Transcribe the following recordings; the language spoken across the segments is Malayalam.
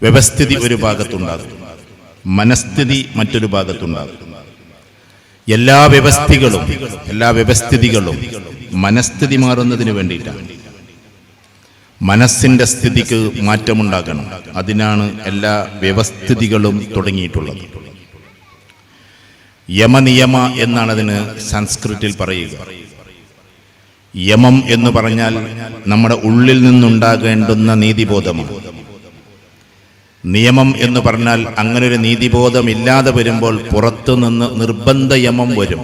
വ്യവസ്ഥിതി ഒരു ഭാഗത്തുണ്ടാകും, മനസ്ഥിതി മറ്റൊരു ഭാഗത്തുണ്ടാകും. എല്ലാ വ്യവസ്ഥിതികളും മനസ്ഥിതി മാറുന്നതിന് വേണ്ടിയിട്ടാണ്. മനസ്സിന്റെ സ്ഥിതിക്ക് മാറ്റമുണ്ടാകണം. അതിനാണ് എല്ലാ വ്യവസ്ഥിതികളും തുടങ്ങിയിട്ടുള്ളത്. യമനിയമ എന്നാണ് അതിന് സംസ്കൃതത്തിൽ പറയുക. യമം എന്ന് പറഞ്ഞാൽ നമ്മുടെ ഉള്ളിൽ നിന്നുണ്ടാകേണ്ടുന്ന നീതിബോധമാണ്. നിയമം എന്ന് പറഞ്ഞാൽ അങ്ങനൊരു നീതിബോധമില്ലാതെ വരുമ്പോൾ പുറത്തുനിന്ന് നിർബന്ധ യമം വരും.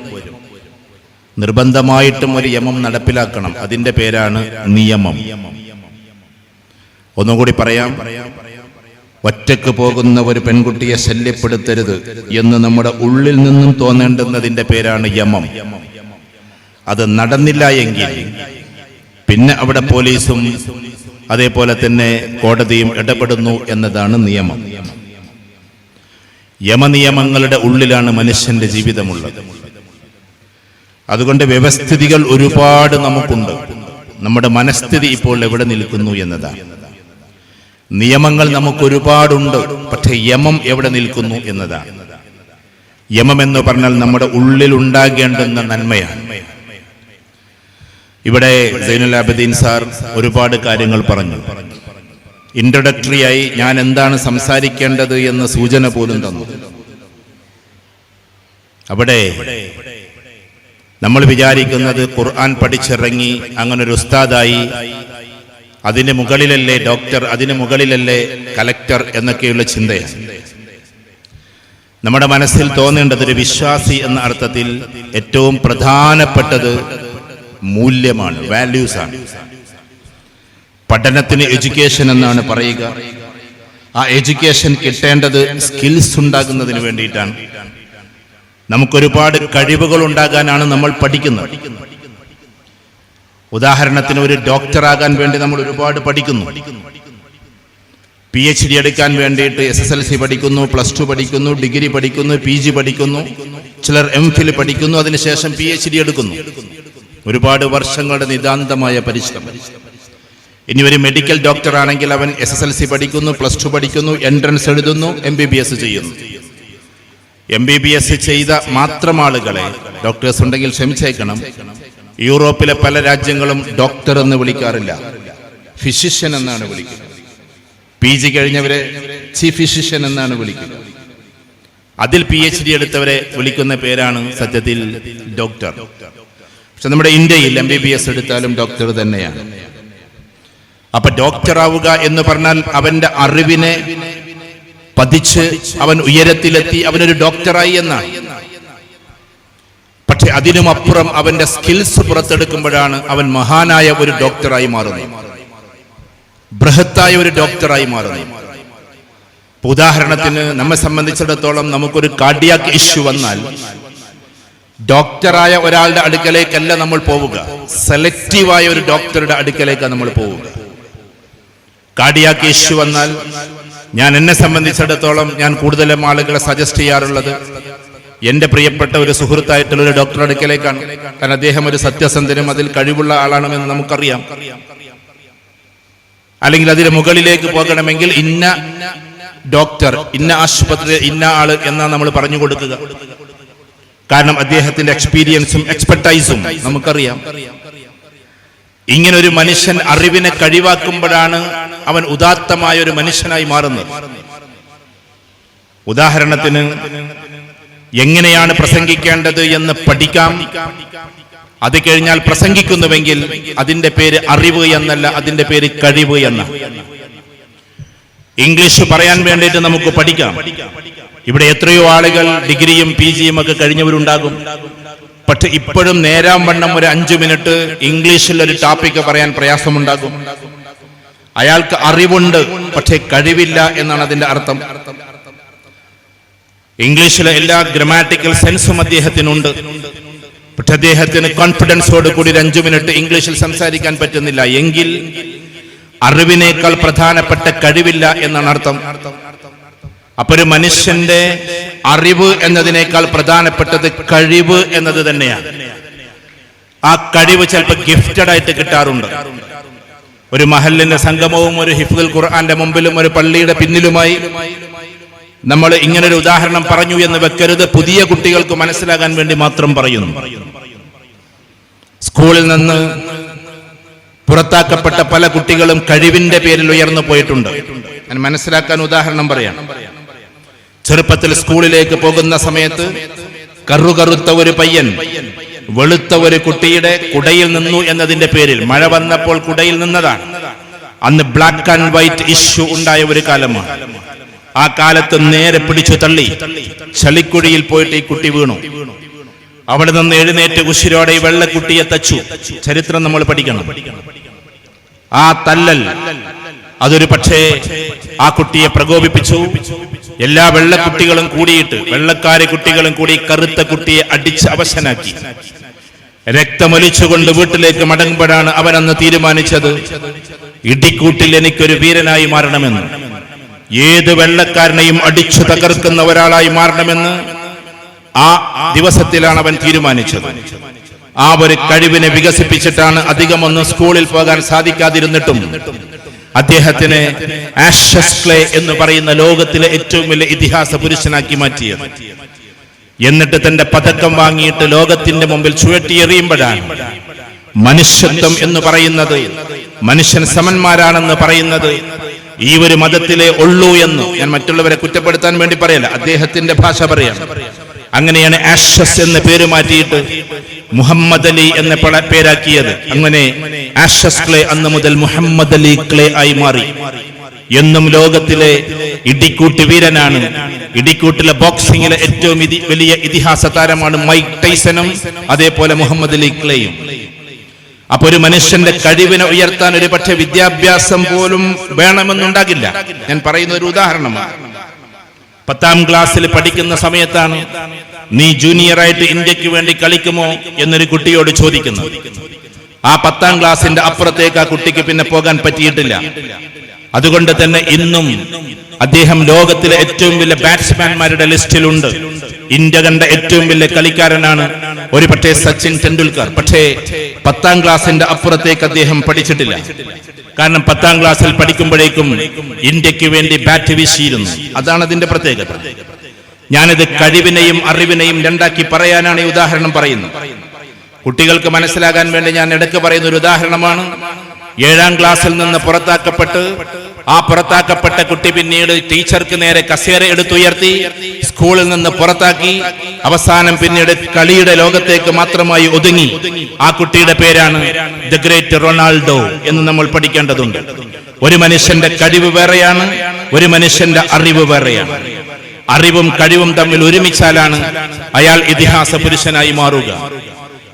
നിർബന്ധമായിട്ടും ഒരു യമം നടപ്പിലാക്കണം. അതിൻ്റെ പേരാണ് നിയമം. ഒന്നുകൂടി പറയാം, ഒറ്റക്ക് പോകുന്ന ഒരു പെൺകുട്ടിയെ ശല്യപ്പെടുത്തരുത് എന്ന് നമ്മുടെ ഉള്ളിൽ നിന്നും തോന്നേണ്ടുന്നതിൻ്റെ പേരാണ് യമം. അത് നടന്നില്ല എങ്കിൽ പിന്നെ അവിടെ പോലീസും അതേപോലെ തന്നെ കോടതിയും ഇടപെടുന്നു എന്നതാണ് നിയമം. യമനിയമങ്ങളുടെ ഉള്ളിലാണ് മനുഷ്യന്റെ ജീവിതമുള്ളത്. അതുകൊണ്ട് വ്യവസ്ഥിതികൾ ഒരുപാട് നമുക്കുണ്ട്. നമ്മുടെ മനസ്ഥിതി ഇപ്പോൾ എവിടെ നിൽക്കുന്നു എന്നതാണ്. നിയമങ്ങൾ നമുക്കൊരുപാടുണ്ട്, പക്ഷേ യമം എവിടെ നിൽക്കുന്നു എന്നതാണ്. യമം എന്ന് പറഞ്ഞാൽ നമ്മുടെ ഉള്ളിൽ ഉണ്ടാകേണ്ടുന്ന നന്മയാണ്. ഇവിടെ സൈനുൽ ആബിദീൻ സാർ ഒരുപാട് കാര്യങ്ങൾ പറഞ്ഞു. ഇൻട്രൊഡക്ടറിയായി ഞാൻ എന്താണ് സംസാരിക്കേണ്ടത് എന്ന് സൂചന പോലും തന്നു. അവിടെ നമ്മൾ വിചാരിക്കുന്നത് ഖുർആൻ പഠിച്ചിറങ്ങി അങ്ങനൊരു ഉസ്താദായി, അതിന് മുകളിലല്ലേ ഡോക്ടർ, അതിന് മുകളിലല്ലേ കലക്ടർ എന്നൊക്കെയുള്ള ചിന്തയാണ്. നമ്മുടെ മനസ്സിൽ തോന്നേണ്ടത് ഒരു വിശ്വാസി എന്ന അർത്ഥത്തിൽ ഏറ്റവും പ്രധാനപ്പെട്ടത് മൂല്യമാണ്, വാല്യൂസ് ആണ്. പഠനത്തിന് എഡ്യൂക്കേഷൻ എന്നാണ് പറയുക. ആ എഡ്യൂക്കേഷൻ കിട്ടേണ്ടത് സ്കിൽസ് ഉണ്ടാകുന്നതിന് വേണ്ടിയിട്ടാണ്. നമുക്കൊരുപാട് കഴിവുകൾ ഉണ്ടാകാനാണ് നമ്മൾ പഠിക്കുന്നത്. ഉദാഹരണത്തിന് ഒരു ഡോക്ടറാകാൻ വേണ്ടി നമ്മൾ ഒരുപാട് പഠിക്കുന്നു. PhD എടുക്കാൻ വേണ്ടിയിട്ട് SSLC പഠിക്കുന്നു, +2 പഠിക്കുന്നു, ഡിഗ്രി പഠിക്കുന്നു, PG പഠിക്കുന്നു, ചിലർ MPhil പഠിക്കുന്നു, അതിനുശേഷം PhD എടുക്കുന്നു. ഒരുപാട് വർഷങ്ങളുടെ നിതാന്തമായ പരിശ്രമം. ഇനി ഒരു മെഡിക്കൽ ഡോക്ടർ ആണെങ്കിൽ അവൻ SSLC പഠിക്കുന്നു, +2 പഠിക്കുന്നു, എൻട്രൻസ് എഴുതുന്നു, MBBS ചെയ്യുന്നു. MBBS ചെയ്ത മാത്രം ആളുകളെ, ഡോക്ടേഴ്സ് ഉണ്ടെങ്കിൽ ക്ഷമിച്ചേക്കണം, യൂറോപ്പിലെ പല രാജ്യങ്ങളും ഡോക്ടർ എന്ന് വിളിക്കാറില്ല, ഫിസിഷ്യൻ എന്നാണ് വിളിക്കുന്നത്. PG കഴിഞ്ഞവരെ ചീഫ് ഫിസിഷ്യൻ എന്നാണ് വിളിക്കുന്നത്. അതിൽ PhD എടുത്തവരെ വിളിക്കുന്ന പേരാണ് സത്യത്തിൽ ഡോക്ടർ. പക്ഷെ നമ്മുടെ ഇന്ത്യയിൽ MBBS എടുത്താലും ഡോക്ടർ തന്നെയാണ്. അപ്പൊ ഡോക്ടർ ആവുക എന്ന് പറഞ്ഞാൽ അവന്റെ അറിവിനെ പതിച്ച് അവൻ ഉയരത്തിലെത്തി, അവനൊരു ഡോക്ടറായി എന്നാണ്. പക്ഷെ അതിനുമപ്പുറം അവന്റെ സ്കിൽസ് പുറത്തെടുക്കുമ്പോഴാണ് അവൻ മഹാനായ ഒരു ഡോക്ടറായി മാറുന്നത്, ബൃഹത്തായ ഒരു ഡോക്ടറായി മാറുന്നത്. ഉദാഹരണത്തിന് നമ്മെ സംബന്ധിച്ചിടത്തോളം നമുക്കൊരു കാർഡിയാക് ഇഷ്യൂ വന്നാൽ ഡോക്ടറായ ഒരാളുടെ അടുക്കലേക്കല്ല നമ്മൾ പോവുക, സെലക്റ്റീവായ ഒരു ഡോക്ടറുടെ അടുക്കലേക്കാണ് നമ്മൾ പോവുക. കാർഡിയാക് ഇഷ്യൂ വന്നാൽ എന്നെ സംബന്ധിച്ചിടത്തോളം ഞാൻ കൂടുതലും ആളുകളെ സജസ്റ്റ് ചെയ്യാറുള്ളത് എന്റെ പ്രിയപ്പെട്ട ഒരു സുഹൃത്തായിട്ടുള്ള ഒരു ഡോക്ടർ അടുക്കലേക്കാണ്. കാരണം അദ്ദേഹം ഒരു സത്യസന്ധനും അതിൽ കഴിവുള്ള ആളാണെന്ന് നമുക്കറിയാം. അല്ലെങ്കിൽ അതിന് മുകളിലേക്ക് പോകണമെങ്കിൽ ഇന്ന ഡോക്ടർ, ഇന്ന ആശുപത്രി, ഇന്ന ആള് എന്നാണ് നമ്മൾ പറഞ്ഞു കൊടുക്കുക. കാരണം അദ്ദേഹത്തിന്റെ എക്സ്പീരിയൻസും എക്സ്പെർട്ടൈസും നമുക്കറിയാം. ഇങ്ങനെ ഒരു മനുഷ്യൻ അറിവിനെ കഴിവാക്കുമ്പോഴാണ് അവൻ ഉദാത്തമായ ഒരു മനുഷ്യനായി മാറുന്നത്. ഉദാഹരണത്തിന് എങ്ങനെയാണ് പ്രസംഗിക്കേണ്ടത് എന്ന് പഠിക്കാം. അത് കഴിഞ്ഞാൽ പ്രസംഗിക്കുന്നുവെങ്കിൽ അതിന്റെ പേര് അറിവ് എന്നല്ല, അതിന്റെ പേര് കഴിവ് എന്ന. ഇംഗ്ലീഷ് പറയാൻ വേണ്ടിയിട്ട് നമുക്ക് പഠിക്കാം. ഇവിടെ എത്രയോ ആളുകൾ ഡിഗ്രിയും PGയും ഒക്കെ കഴിഞ്ഞവരുണ്ടാകും. പക്ഷെ ഇപ്പോഴും നേരാം വണ്ണം ഒരു 5 മിനിറ്റ് ഇംഗ്ലീഷിൽ ഒരു ടോപ്പിക്ക് പറയാൻ പ്രയാസമുണ്ടാകും. അയാൾക്ക് അറിവുണ്ട്, പക്ഷെ കഴിവില്ല എന്നാണ് അതിന്റെ അർത്ഥം. ഇംഗ്ലീഷിലെ എല്ലാ ഗ്രാമാറ്റിക്കൽ സെൻസും അദ്ദേഹത്തിനുണ്ട്, പക്ഷെ അദ്ദേഹത്തിന് കോൺഫിഡൻസോട് കൂടി 5 മിനിറ്റ് ഇംഗ്ലീഷിൽ സംസാരിക്കാൻ പറ്റുന്നില്ല എങ്കിൽ അറിവിനേക്കാൾ പ്രധാനപ്പെട്ട കഴിവില്ല എന്നാണ് അർത്ഥം. അപ്പൊ ഒരു മനുഷ്യന്റെ അറിവ് എന്നതിനേക്കാൾ പ്രധാനപ്പെട്ടത് കഴിവ് എന്നത് തന്നെയാണ്. ആ കഴിവ് ചിലപ്പോൾ ഗിഫ്റ്റഡ് ആയിട്ട് കിട്ടാറുണ്ട്. ഒരു മഹല്ലിന്റെ സംഗമവും ഒരു ഹിഫ്ദുൽ ഖുർആന്റെ മുമ്പിലും ഒരു പള്ളിയുടെ പിന്നിലുമായി നമ്മൾ ഇങ്ങനൊരു ഉദാഹരണം പറഞ്ഞു എന്ന് വെക്കരുത്. പുതിയ കുട്ടികൾക്ക് മനസ്സിലാകാൻ വേണ്ടി മാത്രം പറയുന്നു. സ്കൂളിൽ നിന്ന് പുറത്താക്കപ്പെട്ട പല കുട്ടികളും കഴിവിന്റെ പേരിൽ ഉയർന്നു പോയിട്ടുണ്ട്. ഞാൻ മനസ്സിലാക്കാൻ ഉദാഹരണം പറയാം. ചെറുപ്പത്തിൽ സ്കൂളിലേക്ക് പോകുന്ന സമയത്ത് കറുകറുത്ത ഒരു പയ്യൻ വെളുത്ത ഒരു കുട്ടിയുടെ കുടയിൽ നിന്നു എന്നതിന്റെ പേരിൽ, മഴ വന്നപ്പോൾ കുടയിൽ നിന്നതാണ്. അന്ന് ബ്ലാക്ക് ആൻഡ് വൈറ്റ് ഇഷ്യൂ ഉണ്ടായ ഒരു കാലമാണ്. ആ കാലത്ത് നേരെ പിടിച്ചു തള്ളി ചളിക്കുഴിയിൽ പോയിട്ട് ഈ കുട്ടി വീണു. അവിടെ നിന്ന് എഴുന്നേറ്റ് ഉശിരോടെ ഈ വെള്ളക്കുട്ടിയെ തച്ചു. ചരിത്രം നമ്മൾ പഠിക്കണം. ആ തല്ലൽ അതൊരു പക്ഷേ ആ കുട്ടിയെ പ്രകോപിപ്പിച്ചു. എല്ലാ വെള്ളക്കുട്ടികളും കൂടിയിട്ട്, വെള്ളക്കാരി കുട്ടികളും കൂടി കറുത്ത കുട്ടിയെ അടിച്ച് അവശനാക്കി. രക്തമൊലിച്ചുകൊണ്ട് വീട്ടിലേക്ക് മടങ്ങുമ്പോഴാണ് അവനന്ന് തീരുമാനിച്ചത്, ഇടിക്കൂട്ടിൽ എനിക്കൊരു വീരനായി മാറണമെന്ന്, ഏത് വെള്ളക്കാരനെയും അടിച്ചു തകർക്കുന്ന ഒരാളായി മാറണമെന്ന് ആ ദിവസത്തിലാണ് അവൻ തീരുമാനിച്ചത്. ആ ഒരു കഴിവിനെ വികസിപ്പിച്ചിട്ടാണ് അധികമൊന്നും സ്കൂളിൽ പോകാൻ സാധിക്കാതിരുന്നിട്ടും അദ്ദേഹത്തിനെ ആഷസ് ക്ലേ എന്ന് പറയുന്ന ലോകത്തിലെ ഏറ്റവും വലിയ ഇതിഹാസ പുരുഷനാക്കി മാറ്റിയത്. എന്നിട്ട് തന്റെ പതക്കം വാങ്ങിയിട്ട് ലോകത്തിന്റെ മുമ്പിൽ ചുഴറ്റിയെറിയുമ്പോഴാണ് മനുഷ്യത്വം എന്ന് പറയുന്നത്, മനുഷ്യൻ സമന്മാരാണെന്ന് പറയുന്നത് ഈ ഒരു മതത്തിലെ ഉള്ളൂ എന്ന്. ഞാൻ മറ്റുള്ളവരെ കുറ്റപ്പെടുത്താൻ വേണ്ടി പറയല്ല, അദ്ദേഹത്തിന്റെ ഭാഷ പറയാം. അങ്ങനെയാണ് ആഷസ് എന്ന പേര് മാറ്റിയിട്ട് മുഹമ്മദ് അലി എന്ന പേരാക്കിയത്. അങ്ങനെ ആഷസ് ക്ലേ അന്ന് മുതൽ മുഹമ്മദ് അലി ക്ലേ ആയി മാറി. എന്നും ലോകത്തിലെ ഇടിക്കൂട്ട് വീരനാണ്. ഇടിക്കൂട്ടിലെ ബോക്സിംഗിലെ ഏറ്റവും വലിയ ഇതിഹാസ താരമാണ് മൈക്ക് ടൈസണും അതേപോലെ മുഹമ്മദ് അലി ക്ലേയും. അപ്പൊ ഒരു മനുഷ്യന്റെ കഴിവിനെ ഉയർത്താൻ ഒരു പക്ഷേ വിദ്യാഭ്യാസം പോലും വേണമെന്നുണ്ടാകില്ല. ഞാൻ പറയുന്ന ഒരു ഉദാഹരണമാണ്. 10ാം ക്ലാസ്സിൽ പഠിക്കുന്ന സമയത്താണ് നീ ജൂനിയറായിട്ട് ഇന്ത്യക്ക് വേണ്ടി കളിക്കുമോ എന്നൊരു കുട്ടിയോട് ചോദിക്കുന്നത്. ആ 10ാം ക്ലാസ്സിന്റെ അപ്പുറത്തേക്ക് ആ കുട്ടിക്ക് പിന്നെ പോകാൻ പറ്റിയിട്ടില്ല. അതുകൊണ്ട് തന്നെ ഇന്നും അദ്ദേഹം ലോകത്തിലെ ഏറ്റവും വലിയ ബാറ്റ്സ്മാൻമാരുടെ ലിസ്റ്റിലുണ്ട്. ഇന്ത്യ കണ്ട ഏറ്റവും വലിയ കളിക്കാരനാണ് ഒരു പക്ഷേ സച്ചിൻ ടെണ്ടുൽക്കർ. പക്ഷേ 10ാം ക്ലാസ്സിന്റെ അപ്പുറത്തേക്ക് അദ്ദേഹം പഠിച്ചിട്ടില്ല. കാരണം 10ാം ക്ലാസ്സിൽ പഠിക്കുമ്പോഴേക്കും ഇന്ത്യക്ക് വേണ്ടി ബാറ്റ് വീശിയിരുന്നു. അതാണ് അതിന്റെ പ്രത്യേകത. ഞാനിത് കഴിവിനെയും അറിവിനെയും രണ്ടാക്കി പറയാനാണ് ഈ ഉദാഹരണം പറയുന്നത്. കുട്ടികൾക്ക് മനസ്സിലാകാൻ വേണ്ടി ഞാൻ ഇടയ്ക്ക് പറയുന്ന ഒരു ഉദാഹരണമാണ്. 7ാം ക്ലാസ്സിൽ നിന്ന് പുറത്താക്കപ്പെട്ട് ആ പുറത്താക്കപ്പെട്ട കുട്ടി പിന്നീട് ടീച്ചർക്ക് നേരെ കസേര എടുത്തുയർത്തി സ്കൂളിൽ നിന്ന് പുറത്താക്കി. അവസാനം പിന്നീട് കളിയുടെ ലോകത്തേക്ക് മാത്രമായി ഒതുങ്ങി. ആ കുട്ടിയുടെ പേരാണ് ദ ഗ്രേറ്റ് റൊണാൾഡോ എന്ന് നമ്മൾ പഠിക്കേണ്ടതുണ്ട്. ഒരു മനുഷ്യന്റെ കഴിവ് വേറെയാണ്, ഒരു മനുഷ്യന്റെ അറിവ് വേറെയാണ്. അറിവും കഴിവും തമ്മിൽ ഒരുമിച്ചാലാണ് അയാൾ ഇതിഹാസ പുരുഷനായി മാറുക.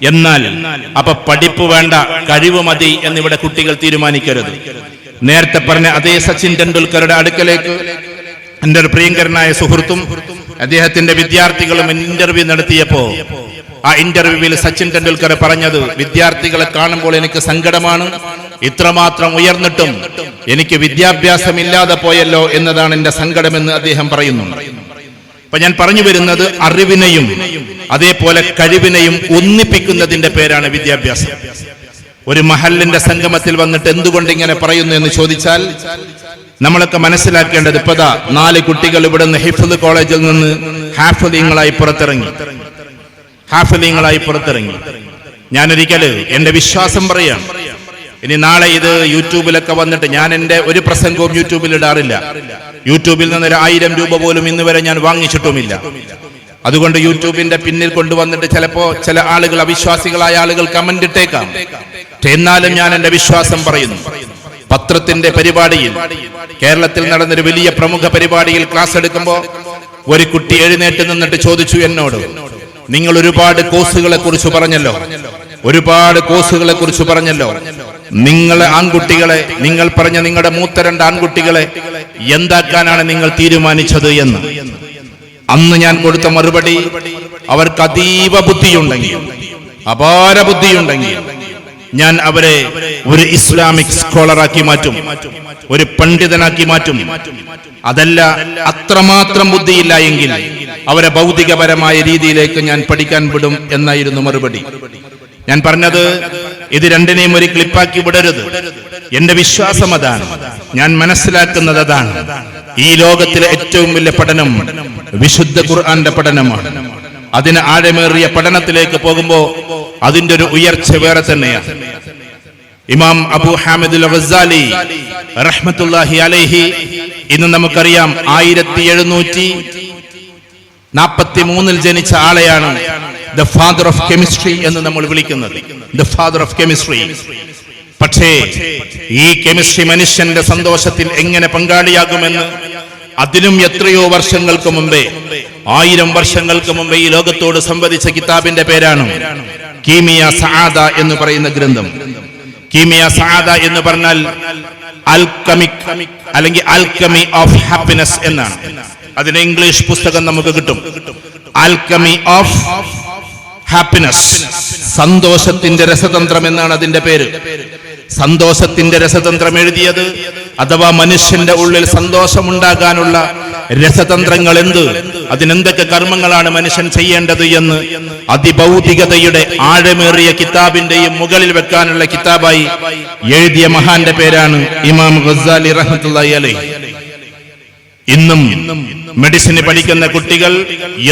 എന്നാൽ അപ്പൊ പഠിപ്പ് വേണ്ട, കഴിവ് മതി എന്നിവിടെ കുട്ടികൾ തീരുമാനിക്കരുത്. നേരത്തെ പറഞ്ഞ അതേ സച്ചിൻ ടെണ്ടുൽക്കറുടെ അടുക്കലേക്ക് എന്റെ ഒരു പ്രിയങ്കരനായ സുഹൃത്തും അദ്ദേഹത്തിന്റെ വിദ്യാർത്ഥികളും ഇന്റർവ്യൂ നടത്തിയപ്പോ ആ ഇന്റർവ്യൂവിൽ സച്ചിൻ ടെണ്ടുൽക്കർ പറഞ്ഞത്, വിദ്യാർത്ഥികളെ കാണുമ്പോൾ എനിക്ക് സങ്കടമാണ്, ഇത്രമാത്രം ഉയർന്നിട്ടും എനിക്ക് വിദ്യാഭ്യാസം ഇല്ലാതെ പോയല്ലോ എന്നതാണ് എന്റെ സങ്കടമെന്ന് അദ്ദേഹം പറയുന്നു. അപ്പൊ ഞാൻ പറഞ്ഞു വരുന്നത്, അറിവിനെയും അതേപോലെ കഴിവിനെയും ഒന്നിപ്പിക്കുന്നതിന്റെ പേരാണ് വിദ്യാഭ്യാസം. ഒരു മഹല്ലിന്റെ സംഗമത്തിൽ വന്നിട്ട് എന്തുകൊണ്ട് ഇങ്ങനെ പറയുന്നു എന്ന് ചോദിച്ചാൽ നമ്മളൊക്കെ മനസ്സിലാക്കേണ്ടത്, ഇപ്പതാ 4 കുട്ടികൾ ഇവിടെ നിന്ന് ഹിഫ്ദ് കോളേജിൽ നിന്ന് ഹാഫിളീങ്ങളായി പുറത്തിറങ്ങി. ഞാനൊരിക്കല് എന്റെ വിശ്വാസം പറയാം, ഇനി നാളെ ഇത് യൂട്യൂബിലൊക്കെ വന്നിട്ട്, ഞാൻ എന്റെ ഒരു പ്രസംഗവും യൂട്യൂബിൽ ഇടാറില്ല. യൂട്യൂബിൽ നിന്ന് 1000 രൂപ പോലും ഇന്ന് വരെ ഞാൻ വാങ്ങിച്ചിട്ടുമില്ല. അതുകൊണ്ട് യൂട്യൂബിന്റെ പിന്നിൽ കൊണ്ടുവന്നിട്ട് ചിലപ്പോ ചില ആളുകൾ, അവിശ്വാസികളായ ആളുകൾ കമന്റ് ഇട്ടേക്കാം. എന്നാലും ഞാൻ എന്റെ വിശ്വാസം പറയുന്നു. പത്രത്തിന്റെ പരിപാടിയിൽ, കേരളത്തിൽ നടന്നൊരു വലിയ പ്രമുഖ പരിപാടിയിൽ ക്ലാസ് എടുക്കുമ്പോ ഒരു കുട്ടി എഴുന്നേറ്റ് നിന്നിട്ട് ചോദിച്ചു എന്നോട്, നിങ്ങൾ ഒരുപാട് കോഴ്സുകളെ കുറിച്ച് പറഞ്ഞല്ലോ, നിങ്ങളെ ആൺകുട്ടികളെ, നിങ്ങൾ പറഞ്ഞ നിങ്ങളുടെ മൂത്ത 2 ആൺകുട്ടികളെ എന്താക്കാനാണ് നിങ്ങൾ തീരുമാനിച്ചത് എന്ന്. അന്ന് ഞാൻ കൊടുത്ത മറുപടി, അവർക്ക് അതീവ ബുദ്ധിയുണ്ടെങ്കിൽ, അപാര ബുദ്ധിയുണ്ടെങ്കിൽ ഞാൻ അവരെ ഒരു ഇസ്ലാമിക് സ്കോളറാക്കി മാറ്റും, ഒരു പണ്ഡിതനാക്കി മാറ്റും. അതല്ല, അത്രമാത്രം ബുദ്ധിയില്ല എങ്കിൽ അവരെ ഭൗതികപരമായ രീതിയിലേക്ക് ഞാൻ പഠിക്കാൻ വിടും എന്നായിരുന്നു മറുപടി. ഞാൻ പറഞ്ഞത്, ഇത് രണ്ടിനെയും ഒരു ക്ലിപ്പാക്കി വിടരുത്. എന്റെ വിശ്വാസം അതാണ്, ഞാൻ മനസ്സിലാക്കുന്നത് അതാണ്. ഈ ലോകത്തിലെ ഏറ്റവും വലിയ പഠനം വിശുദ്ധ ഖുർആന്റെ പഠനമാണ്. അതിന് ആഴമേറിയ പഠനത്തിലേക്ക് പോകുമ്പോ അതിന്റെ ഒരു ഉയർച്ച വേറെ തന്നെയാണ്. ഇമാം അബൂ ഹാമിദ് അൽ ഗസാലി റഹ്മത്തുള്ളാഹി അലൈഹി, ഇന്ന് നമുക്കറിയാം 1743 ജനിച്ച ആളെയാണ് ദ ഫാദർ ഓഫ് കെമിസ്ട്രി എന്ന് നമ്മൾ വിളിക്കുന്നത്. The father of chemistry. പക്ഷേ ഈ കെമിസ്ട്രി മനുഷ്യന്റെ സന്തോഷത്തിൽ എങ്ങനെ പങ്കാളിയാകുമെന്ന് അതിനും എത്രയോ വർഷങ്ങൾക്ക് മുമ്പേ, 1000 വർഷങ്ങൾക്ക് മുമ്പേ ഈ ലോകത്തോട് സംവദിച്ച കിതാബിന്റെ പേരാണ് കീമിയ സആദ എന്ന് പറയുന്ന ഗ്രന്ഥം. കീമിയ സആദ എന്ന് പറഞ്ഞാൽ ആൽക്കമിക് അല്ലെങ്കിൽ ആൽക്കമി ഓഫ് ഹാപ്പിനെസ് എന്നാണ്. അതിന് ഇംഗ്ലീഷ് പുസ്തകം നമുക്ക് കിട്ടും. ആൽക്കമി ഓഫ് ഹാപ്പിനെസ്, സന്തോഷത്തിന്റെ രസതന്ത്രം എന്നാണ് അതിന്റെ പേര്. സന്തോഷത്തിന്റെ രസതന്ത്രം എഴുതിയത്, അഥവാ മനുഷ്യന്റെ ഉള്ളിൽ സന്തോഷമുണ്ടാകാനുള്ള രസതന്ത്രങ്ങൾ എന്ത്, അതിനെന്തൊക്കെ കർമ്മങ്ങളാണ് മനുഷ്യൻ ചെയ്യേണ്ടത് എന്ന് അതിഭൗതികതയുടെ ആഴമേറിയ കിതാബിന്റെയും മുകളിൽ വെക്കാനുള്ള കിതാബായി എഴുതിയ മഹാന്റെ പേരാണ് ഇമാം ഗസാലി റഹ്മത്തുള്ളാഹി അലൈഹി. ഇന്നും മെഡിസിന് പഠിക്കുന്ന കുട്ടികൾ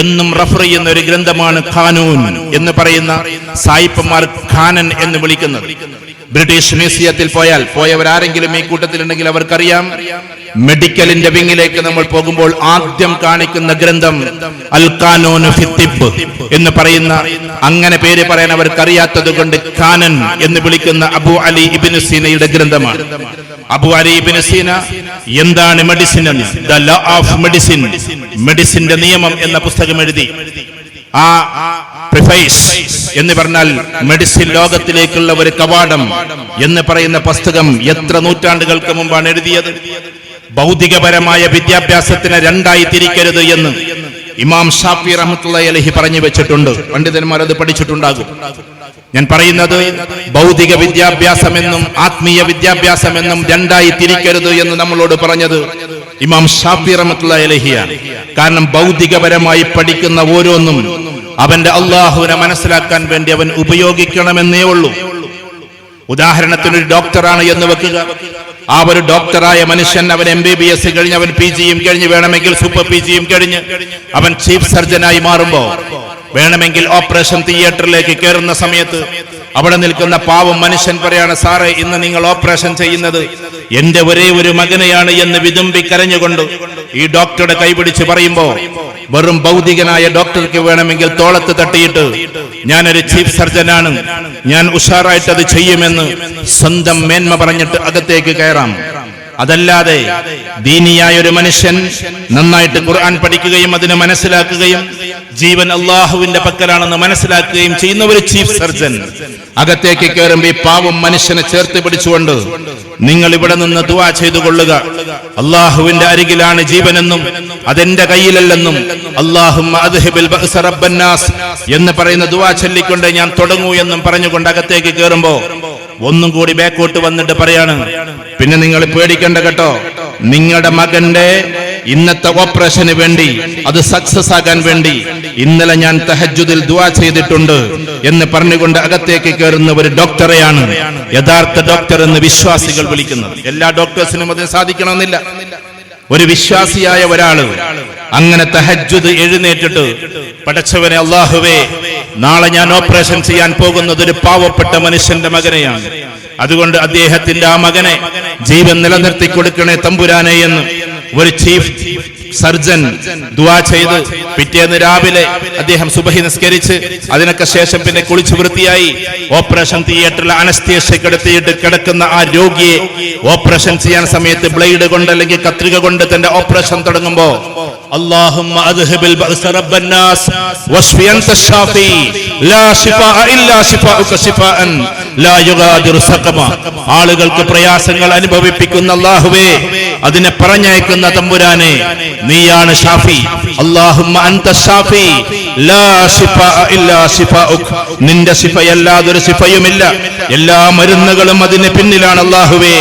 എന്നും റഫർ ചെയ്യുന്ന ഒരു ഗ്രന്ഥമാണ് ഖാനൂൻ എന്ന് പറയുന്ന സായിപ്പന്മാർ ഖാനൻ എന്ന് വിളിക്കുന്നത്. ബ്രിട്ടീഷ് മ്യൂസിയത്തിൽ പോയവരാരെങ്കിലും ഈ കൂട്ടത്തിലുണ്ടെങ്കിൽ അവർക്കറിയാം, മെഡിക്കലിന്റെ വിങ്ങിലേക്ക് നമ്മൾ പോകുമ്പോൾ ആദ്യം കാണിക്കുന്ന ഗ്രന്ഥം അൽ ഖാനൂൻ ഫി തിബ്ബ് എന്ന് പറയുന്ന, അങ്ങനെ പേര് പറയാൻ അവർക്കറിയാത്തത് കൊണ്ട് ഖാനൻ എന്ന് വിളിക്കുന്ന അബൂ അലി ഇബ്നു സീനയുടെ ഗ്രന്ഥമാണ്. അബൂ അലി ഇബ്നു സീന എന്താണ് മെഡിസിൻ എന്ന്, ദ ലോ ഓഫ് മെഡിസിൻ, മെഡിസിന്റെ നിയമം എന്ന പുസ്തകം എഴുതി. ആ പ്രിഫൈസ് എന്ന് പറഞ്ഞാൽ മെഡിസിൻ ലോകത്തിലേക്കുള്ള ഒരു കവാടം എന്ന് പറയുന്ന പുസ്തകം എത്ര നൂറ്റാണ്ടുകൾക്ക് മുമ്പാണ് എഴുതിയത്. ഭൗതികപരമായ വിദ്യാഭ്യാസത്തിനെ രണ്ടായി തിരിക്കരുത് എന്ന് ഇമാം ഷാഫി റഹ്മത്തുള്ളാഹി അലൈഹി പറഞ്ഞു വെച്ചിട്ടുണ്ട്. പണ്ഡിതന്മാർ അത് പഠിച്ചിട്ടുണ്ടാകും. ഞാൻ പറയുന്നത് ഭൗതിക വിദ്യാഭ്യാസമെന്നും ആത്മീയ വിദ്യാഭ്യാസമെന്നും രണ്ടായി തിരിക്കരുത് എന്ന് നമ്മളോട് പറഞ്ഞത് ഇമാം ഷാഫി റഹ്മത്തുള്ളാഹി അലൈഹിയാണ്. കാരണം ഭൗതികപരമായി പഠിക്കുന്ന ഓരോന്നും അവന്റെ അള്ളാഹുവിനെ മനസ്സിലാക്കാൻ വേണ്ടി അവൻ ഉപയോഗിക്കണമെന്നേ ഉള്ളൂ. ഉദാഹരണത്തിന് ഒരു ഡോക്ടറാണ് എന്ന് വെക്കുക. ആ ഒരു ഡോക്ടറായ മനുഷ്യൻ അവൻ MBBS കഴിഞ്ഞ്, അവൻ PG കഴിഞ്ഞ്, വേണമെങ്കിൽ സൂപ്പർ PG കഴിഞ്ഞ് അവൻ ചീഫ് സർജനായി മാറുമ്പോ, വേണമെങ്കിൽ ഓപ്പറേഷൻ തിയേറ്ററിലേക്ക് കയറുന്ന സമയത്ത് അവിടെ നിൽക്കുന്ന പാവം മനുഷ്യൻ പറയാണ്, സാറേ ഇന്ന് നിങ്ങൾ ഓപ്പറേഷൻ ചെയ്യുന്നത് എന്റെ ഒരേ ഒരു മകനെയാണ് എന്ന് വിതുമ്പി കരഞ്ഞുകൊണ്ട് ഈ ഡോക്ടറുടെ കൈപിടിച്ച് പറയുമ്പോ, വെറും ഭൗതികനായ ഡോക്ടർക്ക് വേണമെങ്കിൽ തോളത്ത് തട്ടിയിട്ട് ഞാനൊരു ചീഫ് സർജനാണ്, ഞാൻ ഉഷാറായിട്ട് അത് ചെയ്യുമെന്ന് സ്വന്തം മേന്മ പറഞ്ഞിട്ട് അകത്തേക്ക് കയറാം. അതല്ലാതെ ദീനിയായ ഒരു മനുഷ്യൻ നന്നായിട്ട് ഖുർആൻ പഠിക്കുകയും അതിനെ മനസ്സിലാക്കുകയും ജീവൻ അള്ളാഹുവിന്റെ പക്കലാണെന്ന് മനസ്സിലാക്കുകയും ചെയ്യുന്ന ഒരു ചീഫ് സർജൻ അകത്തേക്ക് കയറുമ്പോൾ ഈ പാവം മനുഷ്യനെ ചേർത്ത് പിടിച്ചുകൊണ്ട്, നിങ്ങൾ ഇവിടെ നിന്ന് ദുആ ചെയ്തു കൊള്ളുക, അള്ളാഹുവിന്റെ അരികിലാണ് ജീവനെന്നും അതെന്റെ കയ്യിലല്ലെന്നും അല്ലാഹുമ്മ അദ്ഹിബിൽ ബഅസ റബ്ബന്നാസ് എന്ന് പറയുന്ന ദുആ ചൊല്ലിക്കൊണ്ട് ഞാൻ തുടങ്ങൂ എന്നും പറഞ്ഞുകൊണ്ട് അകത്തേക്ക് കയറുമ്പോ ഒന്നും കൂടി ബാക്കോട്ട് വന്നിട്ട് പറയാണ്, പിന്നെ നിങ്ങൾ പേടിക്കേണ്ട കേട്ടോ, നിങ്ങളുടെ മകന്റെ ഇന്നത്തെ ഓപ്പറേഷന് വേണ്ടി, അത് സക്സസ് ആകാൻ വേണ്ടി ഇന്നലെ ഞാൻ തഹജ്ജുദിൽ ദുആ ചെയ്തിട്ടുണ്ട് എന്ന് പറഞ്ഞുകൊണ്ട് അകത്തേക്ക് കയറുന്ന ഒരു ഡോക്ടറെയാണ് യഥാർത്ഥ ഡോക്ടർ എന്ന് വിശ്വാസികൾ വിളിക്കുന്നത്. എല്ലാ ഡോക്ടേഴ്സിനും അതിന് സാധിക്കണമെന്നില്ല. ഒരു വിശ്വാസിയായ ഒരാള് അങ്ങനെ തഹജ്ജുദ് എഴുന്നേറ്റിട്ട്, പടച്ചവനെ അല്ലാഹുവേ, നാളെ ഞാൻ ഓപ്പറേഷൻ ചെയ്യാൻ പോകുന്നത് ഒരു പാവപ്പെട്ട മനുഷ്യന്റെ മകനെയാണ്, അതുകൊണ്ട് അദ്ദേഹത്തിന്റെ ആ മകനെ ജീവൻ നിലനിർത്തി കൊടുക്കണേ തമ്പുരാനെ എന്ന് ഒരു ചീഫ് സർജൻ ദുആ ചെയ്ത് പിറ്റേന്ന് രാവിലെ അദ്ദേഹം സുബഹി നിസ്കരിച്ച് അതിനൊക്കെ ശേഷം പിന്നെ കുളിച്ചു വൃത്തിയായി ഓപ്പറേഷൻ തിയേറ്ററിൽ അനസ്തേഷ്യ കിടത്തിയിട്ട് കിടക്കുന്ന ആ രോഗിയെ ഓപ്പറേഷൻ ചെയ്യാൻ സമയത്ത് ബ്ലേഡ് കൊണ്ട് അല്ലെങ്കിൽ കത്രിക കൊണ്ട് തന്റെ ഓപ്പറേഷൻ തുടങ്ങുമ്പോ, അല്ലാഹുമ്മ അദ്ഹിബിൽ ബഅസ റബ്ബന്നാസ് വശ്ഫി അൻത ശാഫി ലാ ശിഫാഅ ഇല്ലാ ശിഫാഉക ശിഫാഅൻ ലാ യുഗാദിറു സഖമ, ആളുകൾക്ക് പ്രയാസങ്ങൾ അനുഭവിപ്പിക്കുന്ന അല്ലാഹുവേ, അതിനെ പറഞ്ഞയക്കുന്ന തമ്പുരാനെ, നീയാണ് ഷാഫി. അല്ലാഹുമ്മ അൻത ശാഫി ലാ ശിഫാ ഇല്ലാ ശിഫാഉക്, നിന്റെ ശിഫയല്ലാതൊരു ശിഫയുമില്ല. എല്ലാ മരുന്നുകളും അതിന് പിന്നിലാണ് അല്ലാഹുവേ,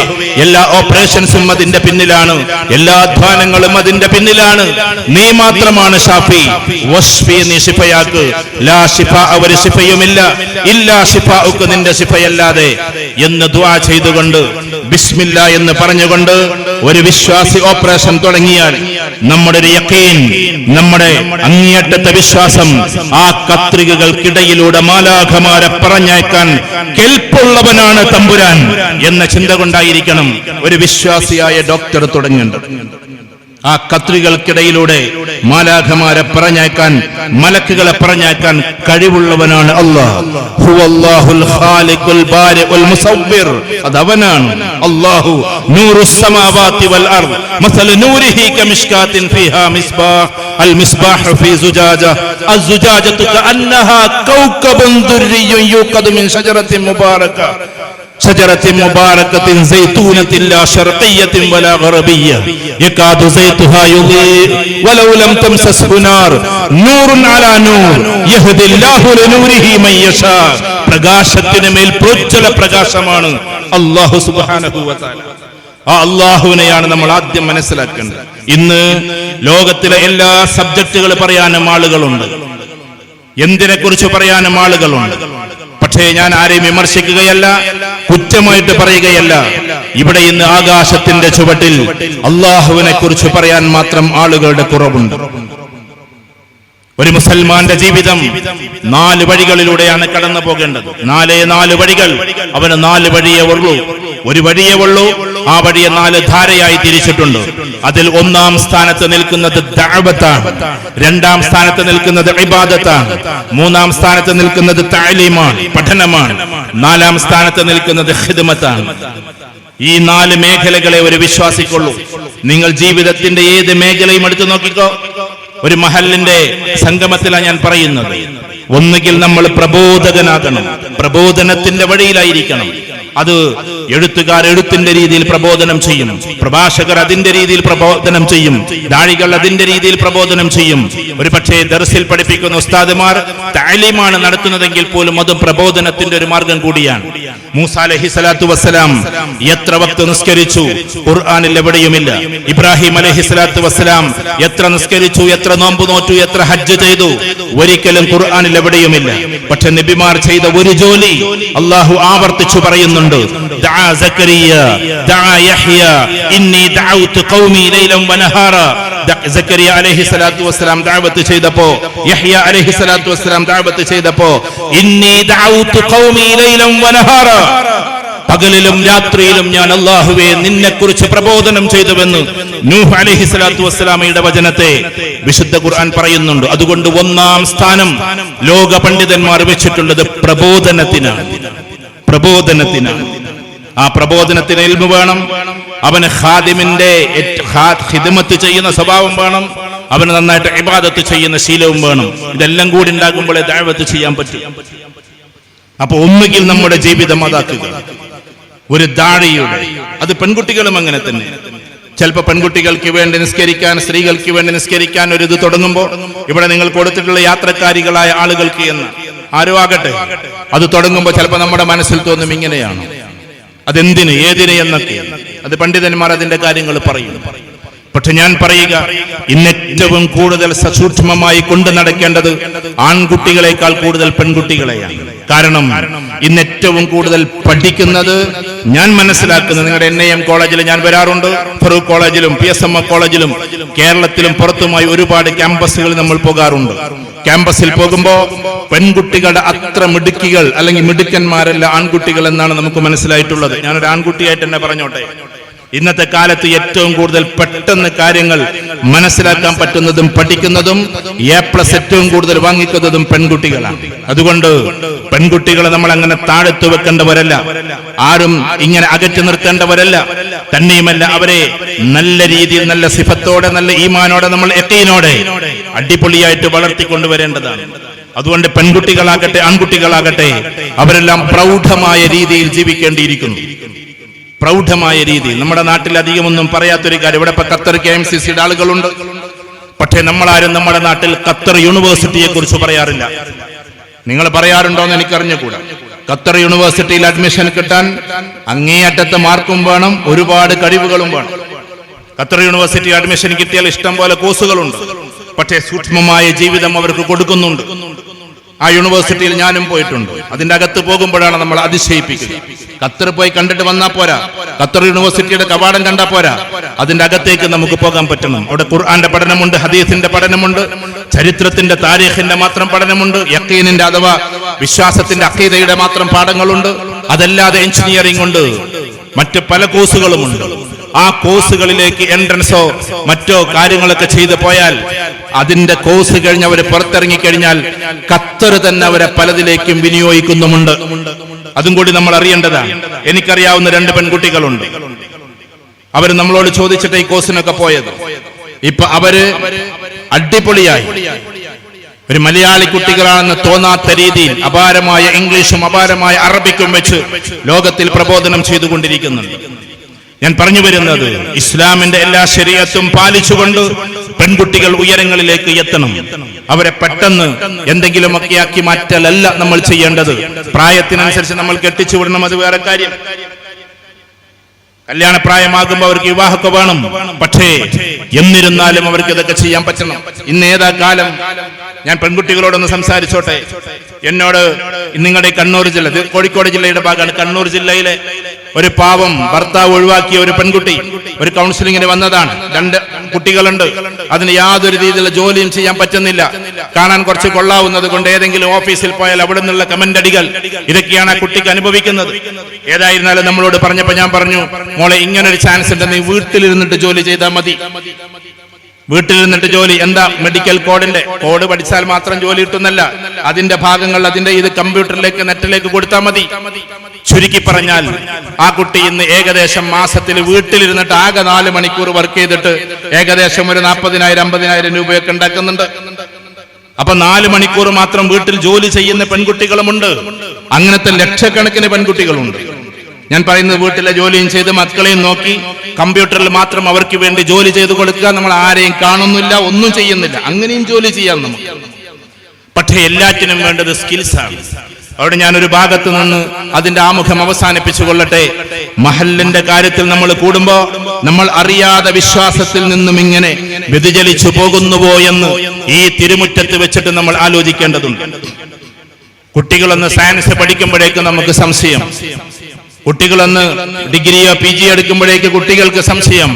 എല്ലാ ഓപ്പറേഷൻസും അതിന്റെ പിന്നിലാണ്, എല്ലാ അധ്വാനങ്ങളും അതിന്റെ പിന്നിലാണ്. നീ മാത്രമാണ് ഷാഫി. വഷ്ഫി, നീ ശിഫയാക്ക്. ലാ ശിഫാ, ഒരു ശിഫയുമില്ല. ഇല്ലാ ശിഫാഉക്, നിന്റെ ശിഫയല്ലാതെ എന്ന് ദുആ ചെയ്തുകൊണ്ട് ബിസ്മില്ലാ എന്ന് പറഞ്ഞുകൊണ്ട് ഒരു വിശ്വാസി ഓപ്പറേഷൻ തുടങ്ങിയാൽ നമ്മുടെ ഒരു യഖീൻ, നമ്മുടെ അങ്ങേയറ്റത്തെ വിശ്വാസം ആ കത്രികകൾക്കിടയിലൂടെ മാലാഖമാരെ പറഞ്ഞയക്കാൻ കെൽപ്പുള്ളവനാണ് തമ്പുരാൻ എന്ന ചിന്ത കൊണ്ടായിരിക്കണം ഒരു വിശ്വാസിയായ ഡോക്ടർ തുടങ്ങേണ്ടത്. ആ കത്രികൾക്കിടയിലൂടെ മാലാഖമാരെ പറഞ്ഞയക്കാൻ, മലക്കുകളെ പറഞ്ഞയക്കാൻ കഴിവുള്ളവനാണ് അല്ലാഹ്. ഹുവല്ലാഹുൽ ഖാലിഖുൽ ബാരിഉൽ മുസവ്വിർ, അതവനാണ് അല്ലാഹു. നൂറുസ് സമാവാതി വൽ അർദ് മസല നൂരിഹി കമിഷ്കാത്തിൻ ഫീഹാ മിസ്ബാഹ് അൽ മിസ്ബാഹു ഫീ സുജാജ അസ്സുജാജതു കഅന്നഹാ കൗകബുൻ ദുർരിയ്യുൻ യൂഖദു മിൻ ഷജറത്തിൻ മുബാറക ഷജറത്തിൻ മുബാറകത്തിൻ സൈതൂനത്തിൻ ലാ ശർഖിയ്യത്തിൻ വലാ ഗർബിയ്യ യകാദു സൈതുഹാ യുളീ വലൗ ലം തംസസ്ഹു നാർ നൂറുൻ അലാ നൂർ യഹ്ദില്ലാഹു ലിനൂരിഹി മൻ യശാ. പ്രകാശത്തിന് മേൽ പ്രോജ്വല പ്രകാശമാണ് അല്ലാഹു സുബ്ഹാനഹു വ തആല. ആ അല്ലാഹുവിനെയാണ് നമ്മൾ ആദ്യം മനസ്സിലാക്കേണ്ടത്. ഇന്ന് ലോകത്തിലെ എല്ലാ സബ്ജക്റ്റുകൾ പറയാനും ആളുകളുണ്ട്, എന്തിനെ കുറിച്ച് പറയാനും ആളുകളുണ്ട്. പക്ഷേ ഞാൻ ആരെയും വിമർശിക്കുകയല്ല, കുറ്റമായിട്ട് പറയുകയല്ല. ഇവിടെ ഇന്ന് ആകാശത്തിന്റെ ചുവട്ടിൽ അല്ലാഹുവിനെ കുറിച്ച് പറയാൻ മാത്രം ആളുകളുടെ കുറവുണ്ട്. ഒരു മുസൽമാന്റെ ജീവിതം 4 വഴികളിലൂടെയാണ് കടന്നു പോകേണ്ടത്. 4 വഴികൾ. അവന് 4 വഴിയേ ഉള്ളൂ. ഒരു വഴിയേ ഉള്ളൂ. ആ വഴിയെ 4 ധാരയായി തിരിച്ചിട്ടുണ്ട്. അതിൽ 1-ാം സ്ഥാനത്ത് നിൽക്കുന്നത് ദഅവത്താണ്, 2-ാം സ്ഥാനത്ത് നിൽക്കുന്നത് ഇബാദത്താണ്, 3-ാം സ്ഥാനത്ത് നിൽക്കുന്നത് തഅലീമാണ്, പഠനമാണ്, 4-ാം സ്ഥാനത്ത് നിൽക്കുന്നത് ഖിദ്മത്താണ്. ഈ 4 മേഖലകളെ ഒരു വിശ്വാസിക്കുള്ളൂ. നിങ്ങൾ ജീവിതത്തിന്റെ ഏത് മേഖലയും എടുത്തു നോക്കിക്കോ. ഒരു മഹലിന്റെ സംഗമത്തിലാണ് ഞാൻ പറയുന്നത്. ഒന്നുകിൽ നമ്മൾ പ്രബോധകനാകണം, പ്രബോധനത്തിന്റെ വഴിയിലായിരിക്കണം. അത് എഴുത്തുകാർ എഴുത്തിന്റെ രീതിയിൽ പ്രബോധനം ചെയ്യും, പ്രഭാഷകർ അതിന്റെ രീതിയിൽ പ്രബോധനം ചെയ്യും, ദാഴികൾ അതിന്റെ രീതിയിൽ പ്രബോധനം ചെയ്യും. ഒരു പക്ഷേ ദർസിൽ പഠിപ്പിക്കുന്ന ഉസ്താദുമാർ തഅലീമാണ് നടത്തുന്നതെങ്കിൽ പോലും അത് പ്രബോധനത്തിന്റെ ഒരു മാർഗം കൂടിയാണ്. മൂസ അലൈഹിസ്സലാത്തു വസ്സലാം എത്ര വക്ത് നിസ്കരിച്ചു ഖുർആനിൽ എവിടെയുമില്ല. ഇബ്രാഹിം അലൈഹിസ്സലാത്തു വസ്സലാം എത്ര നിസ്കരിച്ചു, എത്ര നോമ്പ് നോറ്റു, എത്ര ഹജ്ജ് ചെയ്തു, ഒരിക്കലും ഖുർആനിൽ എവിടെയുമില്ല. പക്ഷെ നബിമാർ ചെയ്ത ഒരു ജോലി അല്ലാഹു ആവർത്തിച്ചു പറയുന്നുണ്ട്. ദഅ സക്കരിയ ദഅ യഹ്യ ഇന്നി ദഅഉതു ഖൗമി ലൈലൻ വനഹാറ. സക്കരിയ അലൈഹിസ്സലാത്തു വസ്സലാം ദഅവത്ത് ചെയ്തപ്പോൾ, യഹ്യ അലൈഹിസ്സലാത്തു വസ്സലാം ദഅവത്ത് ചെയ്തപ്പോൾ ഇന്നി ദഅഉതു ഖൗമി ലൈലൻ വനഹാറ, പകലിലും രാത്രിയിലും ഞാൻ അല്ലാഹുവേ നിന്നെക്കുറിച്ച് പ്രബോധനം ചെയ്തുവെന്ന് നൂഹ് അലൈഹിസ്സലാത്തു വസ്സലാമയുടെ വചനത്തെ വിശുദ്ധ ഖുർആൻ പറയുന്നുണ്ട്. അതുകൊണ്ട് 1-ാം സ്ഥാനം ലോക പണ്ഡിതന്മാർ വെച്ചിട്ടുള്ളത് പ്രബോധനത്തിനാണ്. ആ പ്രബോധനത്തിന് ഇൽമു വേണം. അവന് ഖാദിമിന്റെ ഖിദ്മത്ത് ചെയ്യുന്ന സ്വഭാവം വേണം. അവന് നന്നായിട്ട് ഇബാദത്ത് ചെയ്യുന്ന ശീലവും വേണം. ഇതെല്ലാം കൂടി ഉണ്ടാകുമ്പോഴേ ദഅവത്ത് ചെയ്യാൻ പറ്റും. അപ്പൊ ഒന്നുകിൽ നമ്മുടെ ജീവിതം അതാക്കുക. ഒരു ദാഴിയുടെ, അത് പെൺകുട്ടികളും അങ്ങനെ തന്നെ. ചിലപ്പോൾ പെൺകുട്ടികൾക്ക് വേണ്ടി നിസ്കരിക്കാൻ, സ്ത്രീകൾക്ക് വേണ്ടി നിസ്കരിക്കാൻ ഒരു ഇത് തുടങ്ങുമ്പോൾ ഇവിടെ നിങ്ങൾ കൊടുത്തിട്ടുള്ള യാത്രക്കാരികളായ ആളുകൾക്ക് എന്ന് ആരോ ആകട്ടെ, അത് തുടങ്ങുമ്പോൾ ചിലപ്പോൾ നമ്മുടെ മനസ്സിൽ തോന്നും ഇങ്ങനെയാണ്, അതെന്തിന്, ഏതിന് എന്നൊക്കെ. അത് പണ്ഡിതന്മാർ അതിന്റെ കാര്യങ്ങൾ പറയും. പക്ഷെ ഞാൻ പറയുക, ഇന്നേറ്റവും കൂടുതൽ സസൂക്ഷ്മമായി കൊണ്ടു നടക്കേണ്ടത് ആൺകുട്ടികളെക്കാൾ കൂടുതൽ പെൺകുട്ടികളെയാണ്. കാരണം ഇന്നേറ്റവും കൂടുതൽ പഠിക്കുന്നത്, ഞാൻ മനസ്സിലാക്കുന്നത്, നിങ്ങളുടെ NIM കോളേജിൽ ഞാൻ വരാറുണ്ട്, ഫറൂഖ് കോളേജിലും PSM കോളേജിലും കേരളത്തിലും പുറത്തുമായി ഒരുപാട് ക്യാമ്പസുകൾ നമ്മൾ പോകാറുണ്ട്. ക്യാമ്പസിൽ പോകുമ്പോ പെൺകുട്ടികളുടെ അത്ര മിടുക്കികൾ അല്ലെങ്കിൽ മിടുക്കന്മാരല്ല ആൺകുട്ടികൾ എന്നാണ് നമുക്ക് മനസ്സിലായിട്ടുള്ളത്. ഞാനൊരു ആൺകുട്ടിയായിട്ട് തന്നെ പറഞ്ഞോട്ടെ. ഇന്നത്തെ കാലത്ത് ഏറ്റവും കൂടുതൽ പെട്ടെന്ന് കാര്യങ്ങൾ മനസ്സിലാക്കാൻ പറ്റുന്നതും പഠിക്കുന്നതും A+ ഏറ്റവും കൂടുതൽ വാങ്ങിക്കുന്നതും പെൺകുട്ടികളാണ്. അതുകൊണ്ട് പെൺകുട്ടികളെ നമ്മൾ അങ്ങനെ താഴ്ത്തു വെക്കേണ്ടവരല്ല, ആരും ഇങ്ങനെ അകറ്റി നിർത്തേണ്ടവരല്ല. തന്നെയുമല്ല, അവരെ നല്ല രീതിയിൽ, നല്ല സിഫത്തോടെ, നല്ല ഈമാനോടെ, നമ്മൾ യഖീനോടെ അടിപൊളിയായിട്ട് വളർത്തിക്കൊണ്ടുവരേണ്ടതാണ്. അതുകൊണ്ട് പെൺകുട്ടികളാകട്ടെ ആൺകുട്ടികളാകട്ടെ അവരെല്ലാം പ്രൗഢമായ രീതിയിൽ ജീവിക്കേണ്ടിയിരിക്കുന്നു. പ്രൗഢമായ രീതിയിൽ. നമ്മുടെ നാട്ടിൽ അധികമൊന്നും പറയാത്തൊരു കാര്യം, ഇവിടെ ഇപ്പൊ ഖത്തർ KMCCയുടെ ആളുകളുണ്ട്. പക്ഷേ നമ്മളാരും നമ്മുടെ നാട്ടിൽ ഖത്തർ യൂണിവേഴ്സിറ്റിയെ കുറിച്ച് പറയാറില്ല. നിങ്ങൾ പറയാറുണ്ടോ എന്ന് എനിക്കറിഞ്ഞുകൂടാ. ഖത്തർ യൂണിവേഴ്സിറ്റിയിൽ അഡ്മിഷൻ കിട്ടാൻ അങ്ങേയറ്റത്തെ മാർക്കും വേണം, ഒരുപാട് കഴിവുകളും വേണം. ഖത്തർ യൂണിവേഴ്സിറ്റി അഡ്മിഷൻ കിട്ടിയാൽ ഇഷ്ടം പോലെ കോഴ്സുകളുണ്ട്. പക്ഷേ സൂക്ഷ്മമായ ജീവിതം അവർക്ക് കൊടുക്കുന്നുണ്ട്. ആ യൂണിവേഴ്സിറ്റിയിൽ ഞാനും പോയിട്ടുണ്ട്. അതിന്റെ അകത്ത് പോകുമ്പോഴാണ് നമ്മൾ അതിശയിപ്പിക്കുന്നത്. ഖത്തർ പോയി കണ്ടിട്ട് വന്നാൽ പോരാ, ഖത്തർ യൂണിവേഴ്സിറ്റിയുടെ കവാടം കണ്ടാൽ പോരാ, അതിന്റെ അകത്തേക്ക് നമുക്ക് പോകാൻ പറ്റണം. അവിടെ ഖുർആന്റെ പഠനമുണ്ട്, ഹദീസിന്റെ പഠനമുണ്ട്, ചരിത്രത്തിന്റെ താരീഖിന്റെ മാത്രം പഠനമുണ്ട്, യഖീനിന്റെ അഥവാ വിശ്വാസത്തിന്റെ അഖീദയുടെ മാത്രം പാഠങ്ങളുണ്ട്. അതല്ലാതെ എഞ്ചിനീയറിംഗ് ഉണ്ട്, മറ്റ് പല കോഴ്സുകളുമുണ്ട്. ആ കോഴ്സുകളിലേക്ക് എൻട്രൻസോ മറ്റോ കാര്യങ്ങളൊക്കെ ചെയ്തു പോയാൽ അതിന്റെ കോഴ്സ് കഴിഞ്ഞ് അവർ പുറത്തിറങ്ങി കഴിഞ്ഞാൽ ഖത്തർ തന്നെ അവരെ പലതിലേക്കും വിനിയോഗിക്കുന്നുമുണ്ട്. അതും കൂടി നമ്മൾ അറിയേണ്ടതാണ്. എനിക്കറിയാവുന്ന 2 പെൺകുട്ടികളുണ്ട്. അവർ നമ്മളോട് ചോദിച്ചിട്ട് ഈ കോഴ്സിനൊക്കെ പോയത്. ഇപ്പൊ അവര് അടിപൊളിയായി ഒരു മലയാളി കുട്ടികളാണെന്ന് തോന്നാത്ത രീതിയിൽ അപാരമായ ഇംഗ്ലീഷും അപാരമായ അറബിക്കും വെച്ച് ലോകത്തിൽ പ്രബോധനം ചെയ്തുകൊണ്ടിരിക്കുന്നുണ്ട്. ഞാൻ പറഞ്ഞു വരുന്നത്, ഇസ്ലാമിന്റെ എല്ലാ ശരീഅത്തും പാലിച്ചുകൊണ്ട് പെൺകുട്ടികൾ ഉയരങ്ങളിലേക്ക് എത്തണം. അവരെ പെട്ടെന്ന് എന്തെങ്കിലുമൊക്കെ ആക്കി മാറ്റലല്ല നമ്മൾ ചെയ്യേണ്ടത്. പ്രായത്തിനനുസരിച്ച് നമ്മൾ കെട്ടിച്ചു വിടണം, അത് വേറെ കാര്യം. കല്യാണ പ്രായമാകുമ്പോൾ അവർക്ക് വിവാഹമൊക്കെ വേണം. പക്ഷേ എന്നിരുന്നാലും അവർക്ക് ഇതൊക്കെ ചെയ്യാൻ പറ്റണം. ഇന്ന് ഏതാ കാലം? ഞാൻ പെൺകുട്ടികളോടൊന്ന് സംസാരിച്ചോട്ടെ. എന്നോട് നിങ്ങളുടെ കണ്ണൂർ ജില്ല, കോഴിക്കോട് ജില്ലയുടെ ഭാഗമാണ്. കണ്ണൂർ ജില്ലയിലെ ഒരു പാവം ഭർത്താവ് ഒഴിവാക്കിയ ഒരു പെൺകുട്ടി ഒരു കൗൺസിലിങ്ങിന് വന്നതാണ്. 2 കുട്ടികളുണ്ട്. അതിന് യാതൊരു രീതിയിലുള്ള ജോലിയും ചെയ്യാൻ പറ്റുന്നില്ല. കാണാൻ കുറച്ച് കൊള്ളാവുന്നത് കൊണ്ട് ഏതെങ്കിലും ഓഫീസിൽ പോയാൽ അവിടെ നിന്നുള്ള കമന്റ് അടികൾ, ഇതൊക്കെയാണ് ആ കുട്ടിക്ക് അനുഭവിക്കുന്നത്. ഏതായിരുന്നാലും നമ്മളോട് പറഞ്ഞപ്പോ ഞാൻ പറഞ്ഞു, മോളെ ഇങ്ങനൊരു ചാൻസ് ഉണ്ട്, നീ വീട്ടിലിരുന്നിട്ട് ജോലി ചെയ്താൽ മതി. വീട്ടിലിരുന്നിട്ട് ജോലി എന്താ? മെഡിക്കൽ കോഡിന്റെ കോഡ് പഠിച്ചാൽ മാത്രം ജോലി കിട്ടുന്നല്ല, അതിന്റെ ഭാഗങ്ങൾ അതിന്റെ ഇത് കമ്പ്യൂട്ടറിലേക്ക് നെറ്റിലേക്ക് കൊടുത്താൽ മതി. ചുരുക്കി പറഞ്ഞാൽ ആ കുട്ടി ഇന്ന് ഏകദേശം മാസത്തിൽ വീട്ടിലിരുന്നിട്ട് ആകെ 4 മണിക്കൂർ വർക്ക് ചെയ്തിട്ട് ഏകദേശം ഒരു 40,000-50,000 രൂപയൊക്കെ ഉണ്ടാക്കുന്നുണ്ട്. അപ്പൊ 4 മണിക്കൂർ മാത്രം വീട്ടിൽ ജോലി ചെയ്യുന്ന പെൺകുട്ടികളുമുണ്ട്. അങ്ങനത്തെ ലക്ഷക്കണക്കിന് പെൺകുട്ടികളുണ്ട്. ഞാൻ പറയുന്നത് വീട്ടിലെ ജോലിയും ചെയ്ത് മക്കളെയും നോക്കി കമ്പ്യൂട്ടറിൽ മാത്രം അവർക്ക് വേണ്ടി ജോലി ചെയ്ത് കൊടുക്കുക. നമ്മൾ ആരെയും കാണുന്നില്ല, ഒന്നും ചെയ്യുന്നില്ല. അങ്ങനെയും ജോലി ചെയ്യാം നമുക്ക്. പക്ഷേ എല്ലാറ്റിനും വേണ്ടത് സ്കിൽസാണ്. അവിടെ ഞാനൊരു ഭാഗത്ത് നിന്ന് അതിന്റെ ആമുഖം അവസാനിപ്പിച്ചു കൊള്ളട്ടെ. മഹല്ലിന്റെ കാര്യത്തിൽ നമ്മൾ കൂടുമ്പോ നമ്മൾ അറിയാതെ വിശ്വാസത്തിൽ നിന്നും ഇങ്ങനെ വ്യതിചലിച്ചു പോകുന്നുവോ എന്ന് ഈ തിരുമുറ്റത്ത് വെച്ചിട്ട് നമ്മൾ ആലോചിക്കേണ്ടതുണ്ട്. കുട്ടികളൊന്ന് സയൻസ് പഠിക്കുമ്പോഴേക്കും നമുക്ക് സംശയം. കുട്ടികളൊന്ന് ഡിഗ്രിയോ PG എടുക്കുമ്പോഴേക്ക് കുട്ടികൾക്ക് സംശയം.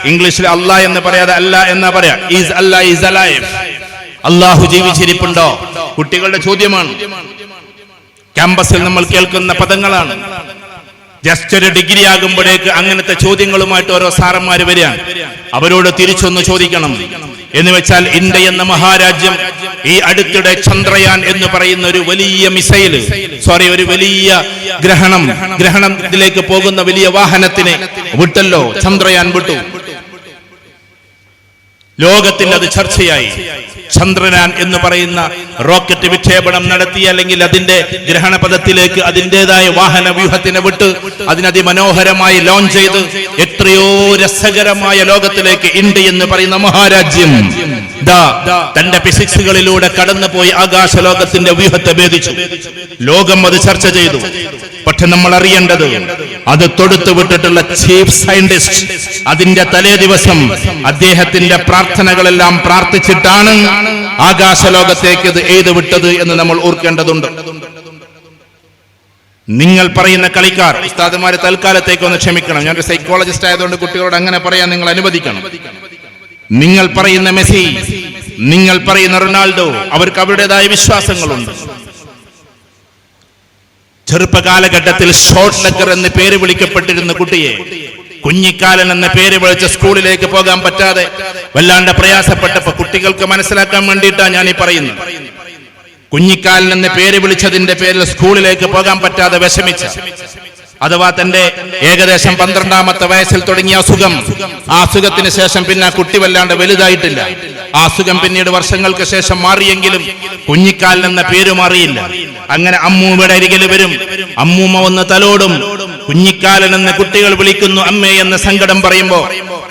ഇംഗ്ലീഷിൽ അല്ലാ എന്ന് പറയാതെ അല്ല എന്നാ പറയാ. Is alive. അല്ലാഹു ജീവിച്ചിരിപ്പുണ്ടോ? കുട്ടികളുടെ ചോദ്യമാണ്. ക്യാമ്പസിൽ നമ്മൾ കേൾക്കുന്ന പദങ്ങളാണ്. ജസ്റ്റ് ഒരു ഡിഗ്രി ആകുമ്പോഴേക്ക് അങ്ങനത്തെ ചോദ്യങ്ങളുമായിട്ട് ഓരോ സാറന്മാര് വരികയാണ്. അവരോട് തിരിച്ചൊന്ന് ചോദിക്കണം. എന്ന് വെച്ചാൽ ഇന്ത്യ എന്ന മഹാരാജ്യം ഈ അടുത്തിടെ ചന്ദ്രയാൻ എന്ന് പറയുന്ന ഒരു വലിയ ഒരു വലിയ ഗ്രഹണത്തിലേക്ക് പോകുന്ന വലിയ വാഹനത്തിനെ വിട്ടല്ലോ. ചന്ദ്രയാൻ വിട്ടു. ലോകത്തിൽ അത് ചർച്ചയായി. ചന്ദ്രയാൻ എന്ന് പറയുന്ന റോക്കറ്റ് വിക്ഷേപണം നടത്തി, അല്ലെങ്കിൽ അതിന്റെ ഗ്രഹണപഥത്തിലേക്ക് അതിൻ്റെതായ വാഹന വ്യൂഹത്തിനെ വിട്ട് അതിനതിമനോഹരമായി ലോഞ്ച് ചെയ്ത് എത്രയോ രസകരമായ ലോകത്തിലേക്ക് ഇന്ത്യ എന്ന് പറയുന്ന മഹാരാജ്യം തന്റെ ഫിസിക്സുകളിലൂടെ കടന്നുപോയി ആകാശ ലോകത്തിന്റെ വ്യൂഹത്തെ ഭേദിച്ചു. ലോകം അത് ചർച്ച ചെയ്തു. പക്ഷെ നമ്മൾ അറിയേണ്ടത്, അത് തൊടുത്തു വിട്ടിട്ടുള്ള ചീഫ് സയന്റിസ്റ്റ് അതിന്റെ തലേ ദിവസം അദ്ദേഹത്തിന്റെ പ്രാർത്ഥനകളെല്ലാം പ്രാർത്ഥിച്ചിട്ടാണ് ആകാശലോകത്തേക്ക് ഇത് എഴുതി വിട്ടത് എന്ന് നമ്മൾ ഓർക്കേണ്ടതുണ്ട്. നിങ്ങൾ പറയുന്ന കളിക്കാർ, ഉസ്താദുമാരെ തൽക്കാലത്തേക്ക് ഒന്ന് ക്ഷമിക്കണം. ഞാനൊരു സൈക്കോളജിസ്റ്റ് ആയതുകൊണ്ട് കുട്ടികളോട് അങ്ങനെ പറയാൻ നിങ്ങൾ അനുവദിക്കണം. നിങ്ങൾ പറയുന്ന മെസ്സി, നിങ്ങൾ പറയുന്ന റൊണാൾഡോ, അവർക്ക് അവരുടേതായ വിശ്വാസങ്ങളുണ്ട്. ചെറുപ്പകാലഘട്ടത്തിൽ ഷോർട്ട് ലെഗർ എന്ന് പേര് വിളിക്കപ്പെട്ടിരുന്ന കുട്ടിയെ കുഞ്ഞിക്കാലൻ എന്ന പേര് വിളിച്ച് സ്കൂളിലേക്ക് പോകാൻ പറ്റാതെ വല്ലാണ്ട് പ്രയാസപ്പെട്ടപ്പോ കുട്ടികൾക്ക് മനസ്സിലാക്കാൻ വേണ്ടിയിട്ടാണ് ഞാൻ ഈ പറയുന്നത്. കുഞ്ഞിക്കാലൻ എന്ന പേര് വിളിച്ചതിന്റെ പേരിൽ സ്കൂളിലേക്ക് പോകാൻ പറ്റാതെ വിഷമിച്ച, അഥവാ തന്റെ ഏകദേശം 12ാമത്തെ വയസ്സിൽ തുടങ്ങിയ അസുഖം, ആ അസുഖത്തിന് ശേഷം പിന്നെ ആ കുട്ടി വല്ലാണ്ട് വലുതായിട്ടില്ല. ആ അസുഖം പിന്നീട് വർഷങ്ങൾക്ക് ശേഷം മാറിയെങ്കിലും കുഞ്ഞിക്കാലൻ എന്ന പേര് മാറിയില്ല. അങ്ങനെ അമ്മൂമ്മയുടെ അരികിൽ വരും, അമ്മൂമ്മ ഒന്ന് തലോടും, കുഞ്ഞിക്കാലൻ എന്ന് കുട്ടികൾ വിളിക്കുന്നു അമ്മേ എന്ന് സങ്കടം പറയുമ്പോ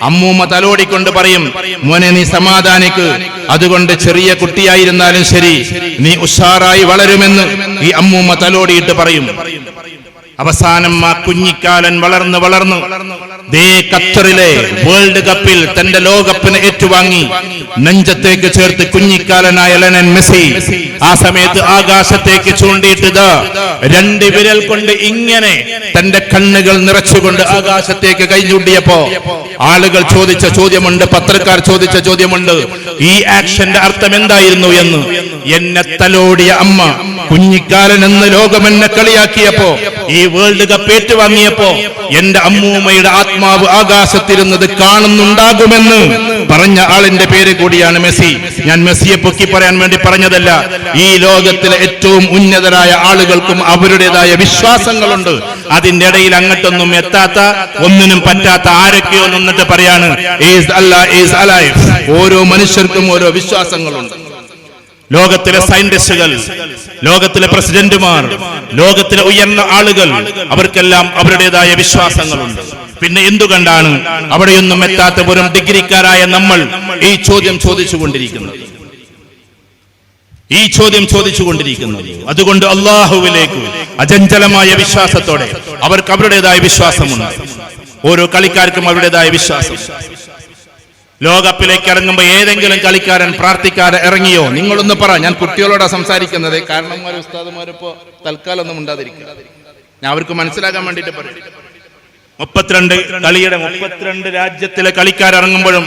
അമ്മൂമ്മ തലോടിക്കൊണ്ട് പറയും, മോനെ നീ സമാധാനിക്ക്, അതുകൊണ്ട് ചെറിയ കുട്ടിയായിരുന്നാലും ശരി നീ ഉഷാറായി വളരുമെന്ന് ഈ അമ്മൂമ്മ തലോടിയിട്ട് പറയും. അവസാനം ആ കുഞ്ഞിക്കാലൻ വളർന്ന് ദേ ഖത്തറിലെ വേൾഡ് കപ്പിൽ തന്റെ ലോകകപ്പിന് ഏറ്റുവാങ്ങി നെഞ്ചത്തേക്ക് ചേർത്ത് കുഞ്ഞിക്കാലനായ ലയണൽ മെസ്സി ആ സമയത്ത് ആകാശത്തേക്ക് ചൂണ്ടിയിട്ട് രണ്ട് വിരൽ കൊണ്ട് ഇങ്ങനെ തന്റെ കണ്ണുകൾ നിറച്ചുകൊണ്ട് ആകാശത്തേക്ക് കൈ ചൂണ്ടിയപ്പോ ആളുകൾ ചോദിച്ച ചോദ്യമുണ്ട്, പത്രക്കാർ ചോദിച്ച ചോദ്യമുണ്ട്, ഈ ആക്ഷന്റെ അർത്ഥം എന്തായിരുന്നു എന്ന്. എന്നെ തലോടിയ അമ്മ കുഞ്ഞിക്കാലൻ എന്ന് ലോകം എന്നെ കളിയാക്കിയപ്പോ, ഈ വേൾഡ് കപ്പ് ഏറ്റുവാങ്ങിയപ്പോ എന്റെ അമ്മൂമ്മയുടെ ആത്മാവ് ആകാശത്തിരുന്നത് കാണുന്നുണ്ടാകുമെന്ന് പറഞ്ഞ ആളിന്റെ പേര് കൂടിയാണ് മെസ്സി. ഞാൻ മെസ്സിയെ പൊക്കി പറയാൻ വേണ്ടി പറഞ്ഞതല്ല. ഈ ലോകത്തിലെ ഏറ്റവും ഉന്നതരായ ആളുകൾക്കും അവരുടേതായ വിശ്വാസങ്ങളുണ്ട്. അതിന്റെ ഇടയിൽ അങ്ങോട്ടൊന്നും എത്താത്ത, ഒന്നിനും പറ്റാത്ത ആരൊക്കെയോ നിന്നിട്ട് പറയാണ് ഈസ് അല്ലാഹ് ഈസ് അലൈവ്. ഓരോ മനുഷ്യർക്കും ഓരോ വിശ്വാസങ്ങളുണ്ട്. ലോകത്തിലെ സയന്റിസ്റ്റുകൾ, ലോകത്തിലെ പ്രസിഡന്റുമാർ, ലോകത്തിലെ ഉയർന്ന ആളുകൾ, അവർക്കെല്ലാം അവരുടേതായ വിശ്വാസങ്ങളുണ്ട്. പിന്നെ എന്തുകൊണ്ടാണ് അവിടെയൊന്നും എത്താത്ത വെറും ഡിഗ്രിക്കാരായ നമ്മൾ ഈ ചോദ്യം ചോദിച്ചുകൊണ്ടിരിക്കുന്നത്? അതുകൊണ്ട് അള്ളാഹുവിലേക്ക് അചഞ്ചലമായ വിശ്വാസത്തോടെ, അവർക്ക് അവരുടേതായ വിശ്വാസമുണ്ട്. ഓരോ കളിക്കാർക്കും അവരുടേതായ വിശ്വാസം. ലോകകപ്പിലേക്ക് ഇറങ്ങുമ്പോ ഏതെങ്കിലും കളിക്കാരൻ പ്രാർത്ഥിക്കാതെ ഇറങ്ങിയോ? നിങ്ങളൊന്ന് പറ. ഞാൻ കുട്ടികളോടാ സംസാരിക്കുന്നത്. കാരണന്മാരും ഉസ്താദുമാരിപ്പോ തൽക്കാലം ഒന്നും ഉണ്ടാതിരിക്കുക. ഞാൻ അവർക്ക് മനസ്സിലാക്കാൻ വേണ്ടിട്ട് പറയും. 32 രാജ്യത്തിലെ കളിക്കാർ ഇറങ്ങുമ്പോഴും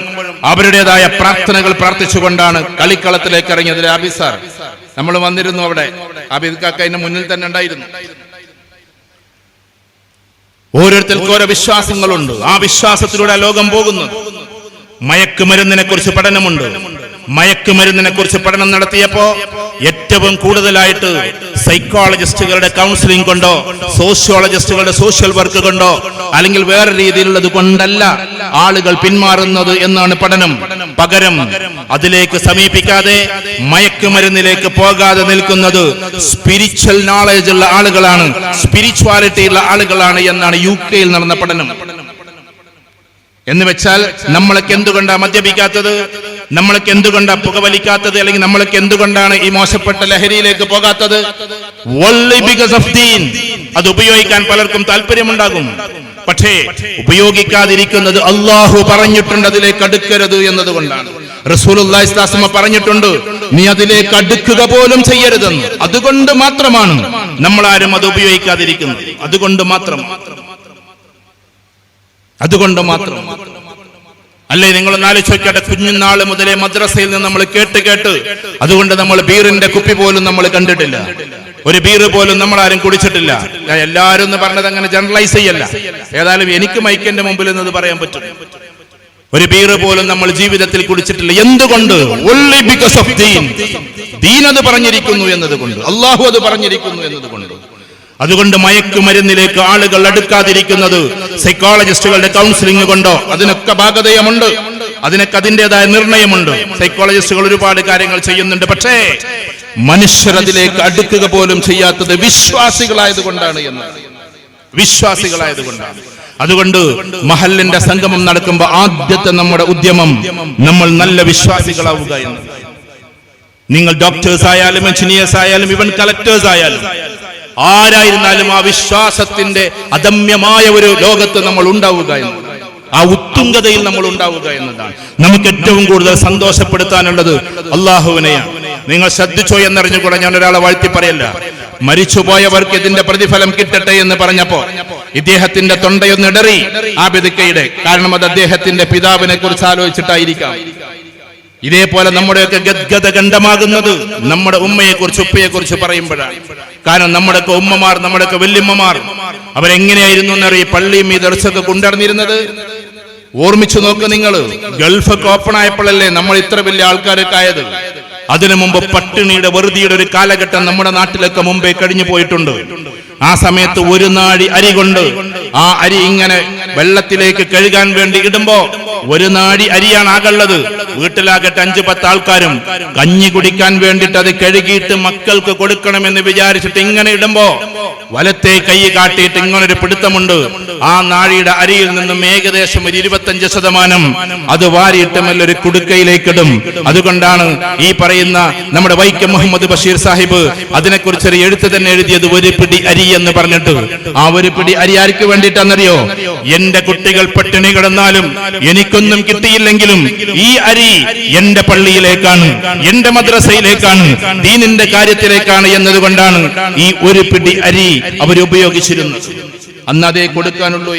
അവരുടേതായ പ്രാർത്ഥനകൾ പ്രാർത്ഥിച്ചുകൊണ്ടാണ് കളിക്കളത്തിലേക്ക് ഇറങ്ങിയത്. ആബിദ് സാർ നമ്മൾ വന്നിരുന്നു അവിടെ. ആബിദ് കാക്ക അതിന്റെ മുന്നിൽ തന്നെ ഉണ്ടായിരുന്നു. ഓരോരുത്തർക്കും ഓരോ വിശ്വാസങ്ങളുണ്ട്. ആ വിശ്വാസത്തിലൂടെ ലോകം പോകുന്നത്. മയക്കുമരുന്നിനെ കുറിച്ച് പഠനമുണ്ട്. മയക്കുമരുന്നിനെ കുറിച്ച് പഠനം നടത്തിയപ്പോ ഏറ്റവും കൂടുതലായിട്ട് സൈക്കോളജിസ്റ്റുകളുടെ കൗൺസിലിംഗ് കൊണ്ടോ സോഷ്യോളജിസ്റ്റുകളുടെ സോഷ്യൽ വർക്ക് കൊണ്ടോ അല്ലെങ്കിൽ വേറെ രീതിയിലുള്ളത് കൊണ്ടല്ല ആളുകൾ പിന്മാറുന്നത് എന്നാണ് പഠനം. പകരം അതിലേക്ക് സമീപിക്കാതെ മയക്കുമരുന്നിലേക്ക് പോകാതെ നിൽക്കുന്നത് സ്പിരിച്വൽ നോളജ് ഉള്ള ആളുകളാണ്, സ്പിരിച്വാലിറ്റി ഉള്ള ആളുകളാണ് എന്നാണ് UK നടന്ന പഠനം. എന്ന് വെച്ചാൽ നമ്മളൊക്കെ എന്തുകൊണ്ടാണ് മദ്യപിക്കാത്തത്, നമ്മളൊക്കെ എന്തുകൊണ്ടാണ് പുകവലിക്കാത്തത്, അല്ലെങ്കിൽ നമ്മളൊക്കെ എന്തുകൊണ്ടാണ് ഈ മോശപ്പെട്ട ലഹരിയിലേക്ക് പോകാത്തത്? Only because of deen. അത് ഉപയോഗിക്കാൻ പലർക്കും താല്പര്യമുണ്ടാകും. പക്ഷേ ഉപയോഗിക്കാതിരിക്കുന്നത് അള്ളാഹു പറഞ്ഞിട്ടുണ്ട് അതിലേക്ക് അടുക്കരുത് എന്നതുകൊണ്ടാണ്. റസൂലുള്ളാഹി സ്വല്ലല്ലാഹു അലൈഹി വസല്ലം പറഞ്ഞിട്ടുണ്ട് നീ അതിലേക്ക് അടുക്കുക പോലും ചെയ്യരുതെന്ന്. അതുകൊണ്ട് മാത്രമാണ് നമ്മൾ ആരും അത് ഉപയോഗിക്കാതിരിക്കുന്നത്. അതുകൊണ്ട് മാത്രം അല്ലേ? നിങ്ങളൊന്ന് ആലോചിക്കട്ടെ. കുഞ്ഞുനാള് മുതലേ മദ്രസയിൽ നിന്ന് നമ്മൾ കേട്ട് അതുകൊണ്ട് നമ്മൾ ബീറിന്റെ കുപ്പി പോലും നമ്മൾ കണ്ടിട്ടില്ല. ഒരു ബീർ പോലും നമ്മൾ ആരും കുടിച്ചിട്ടില്ല. എല്ലാവരും എന്ന് പറഞ്ഞത് അങ്ങനെ ജനറലൈസ് ചെയ്യല്ല. ഏതായാലും എനിക്ക് മൈക്കിന്റെ മുമ്പിൽ നിന്ന് പറയാൻ പറ്റും. ഒരു ബീർ പോലും നമ്മൾ ജീവിതത്തിൽ കുടിച്ചിട്ടില്ല. എന്തുകൊണ്ട്? Only because of deen. ദീൻ അത് പറഞ്ഞിരിക്കുന്നു എന്നതുകൊണ്ട്, അള്ളാഹു അത് പറഞ്ഞിരിക്കുന്നു എന്നതുകൊണ്ട്. അതുകൊണ്ട് മയക്കുമരുന്നിലേക്ക് ആളുകൾ അടുക്കാതിരിക്കുന്നത് സൈക്കോളജിസ്റ്റുകളുടെ കൗൺസിലിംഗ് കൊണ്ടോ അതിനൊക്കെ ഭാഗതയമുണ്ട്, അതിനൊക്കെ അതിൻ്റെതായ നിർണയമുണ്ട്. സൈക്കോളജിസ്റ്റുകൾ ഒരുപാട് കാര്യങ്ങൾ ചെയ്യുന്നുണ്ട്. പക്ഷേ മനുഷ്യർ അതിലേക്ക് അടുക്കുക പോലും ചെയ്യാത്തത് വിശ്വാസികളായതുകൊണ്ടാണ്. അതുകൊണ്ട് മഹല്ലിന്റെ സംഗമം നടക്കുമ്പോൾ ആദ്യത്തെ നമ്മുടെ ഉദ്യമം നമ്മൾ നല്ല വിശ്വാസികളാവുക എന്ന്. നിങ്ങൾ ഡോക്ടേഴ്സ് ആയാലും എഞ്ചിനീയേഴ്സ് ആയാലും ഇവൻ കളക്ടേഴ്സ് ആയാലും ആരായിരുന്നാലും ആ വിശ്വാസത്തിന്റെ അദമ്യമായ ഒരു ലോകത്ത് നമ്മൾ ഉണ്ടാവുക എന്ന്, ആ ഉത്തുംഗതയിൽ നമ്മൾ ഉണ്ടാവുക എന്നതാണ് നമുക്ക് ഏറ്റവും കൂടുതൽ സന്തോഷപ്പെടുത്താനുള്ളത്. അള്ളാഹുവിനെയാണ്. നിങ്ങൾ ശ്രദ്ധിച്ചോ എന്നറിഞ്ഞുകൂടെ ഞാൻ ഒരാളെ വാഴ്ത്തി പറയല്ല. മരിച്ചുപോയവർക്ക് ഇതിന്റെ പ്രതിഫലം കിട്ടട്ടെ എന്ന് പറഞ്ഞപ്പോ ഇദ്ദേഹത്തിന്റെ തൊണ്ടയൊന്നിടറി ആബിദക്കയുടെ. കാരണം അത് അദ്ദേഹത്തിന്റെ പിതാവിനെ കുറിച്ച് ആലോചിച്ചിട്ടായിരിക്കാം. ഇതേപോലെ നമ്മുടെയൊക്കെ ഗദ്ഗതകണ്ഠമാകുന്നത് നമ്മുടെ ഉമ്മയെ കുറിച്ച് ഉപ്പയെ കുറിച്ച് പറയുമ്പോഴാണ്. കാരണം നമ്മുടെയൊക്കെ ഉമ്മമാർ, നമ്മുടെയൊക്കെ വല്യമ്മമാർ അവരെങ്ങനെയായിരുന്നു എന്നറിയ പള്ളിയും ഈ ദർശൊക്കെ കൊണ്ടുവന്നിരുന്നത്. ഓർമ്മിച്ചു നോക്ക് നിങ്ങൾ. ഗൾഫൊക്കെ ഓപ്പൺ ആയപ്പോഴല്ലേ നമ്മൾ ഇത്ര വലിയ ആൾക്കാരൊക്കെ ആയത്. അതിനു മുമ്പ് പട്ടിണിയുടെ വെറുതിയുടെ ഒരു കാലഘട്ടം നമ്മുടെ നാട്ടിലൊക്കെ മുമ്പേ കഴിഞ്ഞു പോയിട്ടുണ്ട്. ആ സമയത്ത് ഒരു നാഴി അരി കൊണ്ട് ആ അരി ഇങ്ങനെ വെള്ളത്തിലേക്ക് കഴുകാൻ വേണ്ടി ഇടുമ്പോ ഒരു നാഴി അരിയാണ് ആകുള്ളത്. വീട്ടിലാകട്ടെ 5-10 ആൾക്കാരും കഞ്ഞി കുടിക്കാൻ വേണ്ടിട്ട് അത് കഴുകിയിട്ട് മക്കൾക്ക് കൊടുക്കണമെന്ന് വിചാരിച്ചിട്ട് ഇങ്ങനെ ഇടുമ്പോ വലത്തെ കൈ കാട്ടിയിട്ട് ഇങ്ങനൊരു പിടുത്തമുണ്ട്. ആ നാഴിയുടെ അരിയിൽ നിന്നും ഏകദേശം ഒരു 25% അത് വാരിയിട്ട് ഒരു കുടുക്കയിലേക്കിടും. അതുകൊണ്ടാണ് ഈ പറയുന്ന നമ്മുടെ വൈക്കം മുഹമ്മദ് ബഷീർ സാഹിബ് അതിനെക്കുറിച്ചൊരു എഴുത്ത് തന്നെ എഴുതിയത്, ഒരു പിടി അരി എന്ന് പറഞ്ഞിട്ട്. ആ ഒരു പിടി അരി ആർക്ക് വേണ്ടിയിട്ടാണെന്നറിയോ? എന്റെ കുട്ടികൾ പട്ടിണി കിടന്നാലും എനിക്കൊന്നും കിട്ടിയില്ലെങ്കിലും ഈ അരി എന്റെ പള്ളിയിലേക്കാണ്, എന്റെ മദ്രസയിലേക്കാണ്, ദീനിന്റെ കാര്യത്തിലേക്കാണ് എന്നതുകൊണ്ടാണ് ഈ ഒരു പിടി അരി അവർ ഉപയോഗിച്ചിരുന്നത്. അന്ന് അതേ കൊടുക്കാനുള്ളൂ.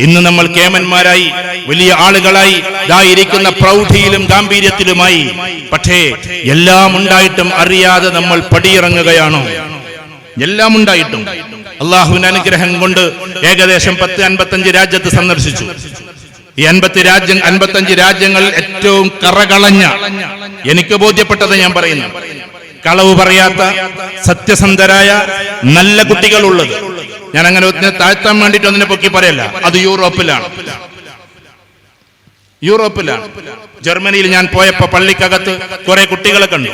ഇന്ന് നമ്മൾ കേമന്മാരായി, വലിയ ആളുകളായി, ഇരിക്കുന്ന പ്രൗഢിയിലും ഗാംഭീര്യത്തിലുമായി. പക്ഷേ എല്ലാം ഉണ്ടായിട്ടും അറിയാതെ നമ്മൾ പടിയിറങ്ങുകയാണോ? എല്ലാം ഉണ്ടായിട്ടും. അള്ളാഹുവിന്റെ അനുഗ്രഹം കൊണ്ട് ഏകദേശം 10-55 രാജ്യത്ത് സന്ദർശിച്ചു. ഈ 55 രാജ്യങ്ങളിൽ ഏറ്റവും കറകളഞ്ഞ, എനിക്ക് ബോധ്യപ്പെട്ടത് ഞാൻ പറയുന്നു, കളവ് പറയാത്ത സത്യസന്ധരായ നല്ല കുട്ടികളുള്ളത്. ഞാൻ അങ്ങനെ താഴ്ത്താൻ വേണ്ടിയിട്ട് ഒന്നിനെ പൊക്കി പറയല്ല. അത് യൂറോപ്പിലാണ്. ജർമ്മനിയിൽ ഞാൻ പോയപ്പോ പള്ളിക്കകത്ത് കുറെ കുട്ടികളെ കണ്ടു.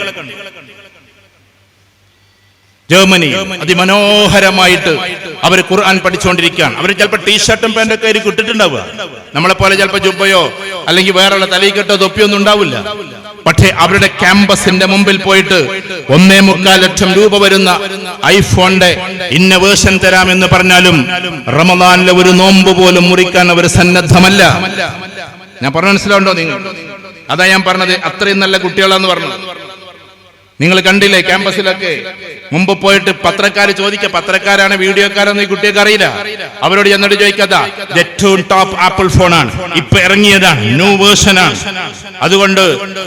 ജർമ്മനി അതിമനോഹരമായിട്ട് അവർ ഖുർആൻ പഠിച്ചുകൊണ്ടിരിക്കുകയാണ്. അവർ ചിലപ്പോൾ ടീഷർട്ടും പാന്റൊക്കെ ആയിരിക്കും ഇട്ടിട്ടുണ്ടാവുക. നമ്മളെ പോലെ ചിലപ്പോൾ ജുബ്ബയോ അല്ലെങ്കിൽ വേറെയുള്ള തലയിക്കെട്ടോ തൊപ്പിയൊന്നും ഉണ്ടാവില്ല. പക്ഷേ അവരുടെ ക്യാമ്പസിന്റെ മുമ്പിൽ പോയിട്ട് 1.25 ലക്ഷം രൂപ വരുന്ന ഐഫോണിന്റെ ഇന്ന വേർഷൻ തരാമെന്ന് പറഞ്ഞാലും റമദാനിലെ ഒരു നോമ്പ് പോലും മുറിക്കാൻ അവർ സന്നദ്ധമല്ല. ഞാൻ പറഞ്ഞ മനസ്സിലാവുണ്ടോ നിങ്ങൾ? അതാ ഞാൻ പറഞ്ഞത്, അത്രയും നല്ല കുട്ടികളാന്ന് പറഞ്ഞത്. നിങ്ങൾ കണ്ടില്ലേ ക്യാമ്പസിലൊക്കെ മുമ്പ് പോയിട്ട് പത്രക്കാർ ചോദിക്കുക, പത്രക്കാരാണ് വീഡിയോക്കാരെന്ന് ഈ കുട്ടിയൊക്കെ അറിയില്ല. അവരോട് ചെന്നിട്ട് ചോദിക്കാത്ത ഏറ്റവും ടോപ്പ് ആപ്പിൾ ഫോണാണ്, ഇപ്പൊ ഇറങ്ങിയതാണ്, ന്യൂ വേർഷൻ ആണ്, അതുകൊണ്ട്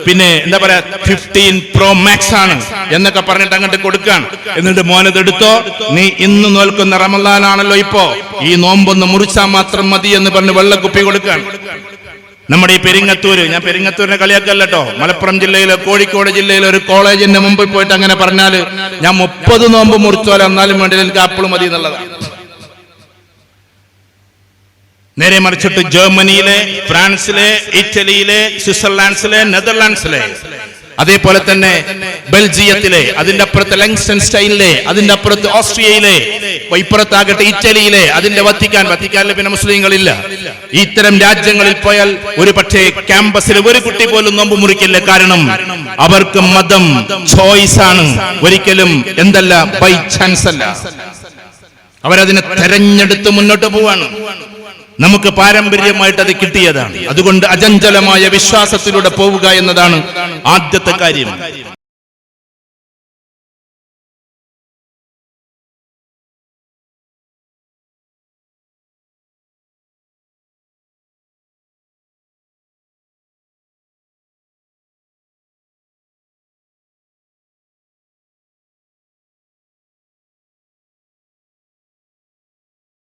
പിന്നെ എന്താ പറയാ 15 Pro Max ആണ് എന്നൊക്കെ പറഞ്ഞിട്ട് അങ്ങോട്ട് കൊടുക്കാൻ. എന്നിട്ട് മോനത് എടുത്തോ, നീ ഇന്ന് നോൽക്കുന്ന റമദാനാണല്ലോ, ഇപ്പോ ഈ നോമ്പൊന്ന് മുറിച്ചാൽ മാത്രം മതി എന്ന് പറഞ്ഞ് വെള്ളക്കുപ്പി കൊടുക്കാൻ. നമ്മുടെ ഈ പെരിങ്ങത്തൂര്, ഞാൻ പെരിങ്ങത്തൂരിനെ കളിയാക്കല്ലോ, മലപ്പുറം ജില്ലയിലെ കോഴിക്കോട് ജില്ലയിലെ ഒരു കോളേജിന്റെ മുമ്പിൽ പോയിട്ട് അങ്ങനെ പറഞ്ഞാല് ഞാൻ 30 നോമ്പ് മുറിച്ചോലെ എന്നാലും വേണ്ടി എനിക്ക് ആപ്പിൾ മതി എന്നുള്ളതാണ്. നേരെ മറിച്ചിട്ട് ജർമ്മനിയിലെ, ഫ്രാൻസിലെ, ഇറ്റലിയിലെ, സ്വിറ്റ്സർലാൻഡ്സിലെ, നെതർലാൻഡ്സിലെ, അതേപോലെ തന്നെ ബെൽജിയത്തിലെ, അതിന്റെ അപ്പുറത്ത് ലങ്സ്റ്റൻസ്റ്റൈനിലെ, അതിന്റെ അപ്പുറത്ത് ഓസ്ട്രിയയിലെ, ഇപ്പുറത്താകട്ടെ ഇറ്റലിയിലെ, അതിന്റെ വത്തിക്കാനിൽ പിന്നെ മുസ്ലിങ്ങളില്ല. ഇത്തരം രാജ്യങ്ങളിൽ പോയാൽ ഒരു പക്ഷേ ക്യാമ്പസിൽ ഒരു കുട്ടി പോലും നോമ്പ് മുറിക്കില്ല. കാരണം അവർക്ക് മതം ചോയ്സ് ആണ്, ഒരിക്കലും എന്തല്ല ബൈ ചാൻസ് അല്ല. അവരതിനെ തെരഞ്ഞെടുത്ത് മുന്നോട്ട് പോവാണ്. നമുക്ക് പാരമ്പര്യമായിട്ട് അത് കിട്ടിയതാണ്. അതുകൊണ്ട് അചഞ്ചലമായ വിശ്വാസത്തിലൂടെ പോവുക എന്നതാണ് ആദ്യത്തെ കാര്യം.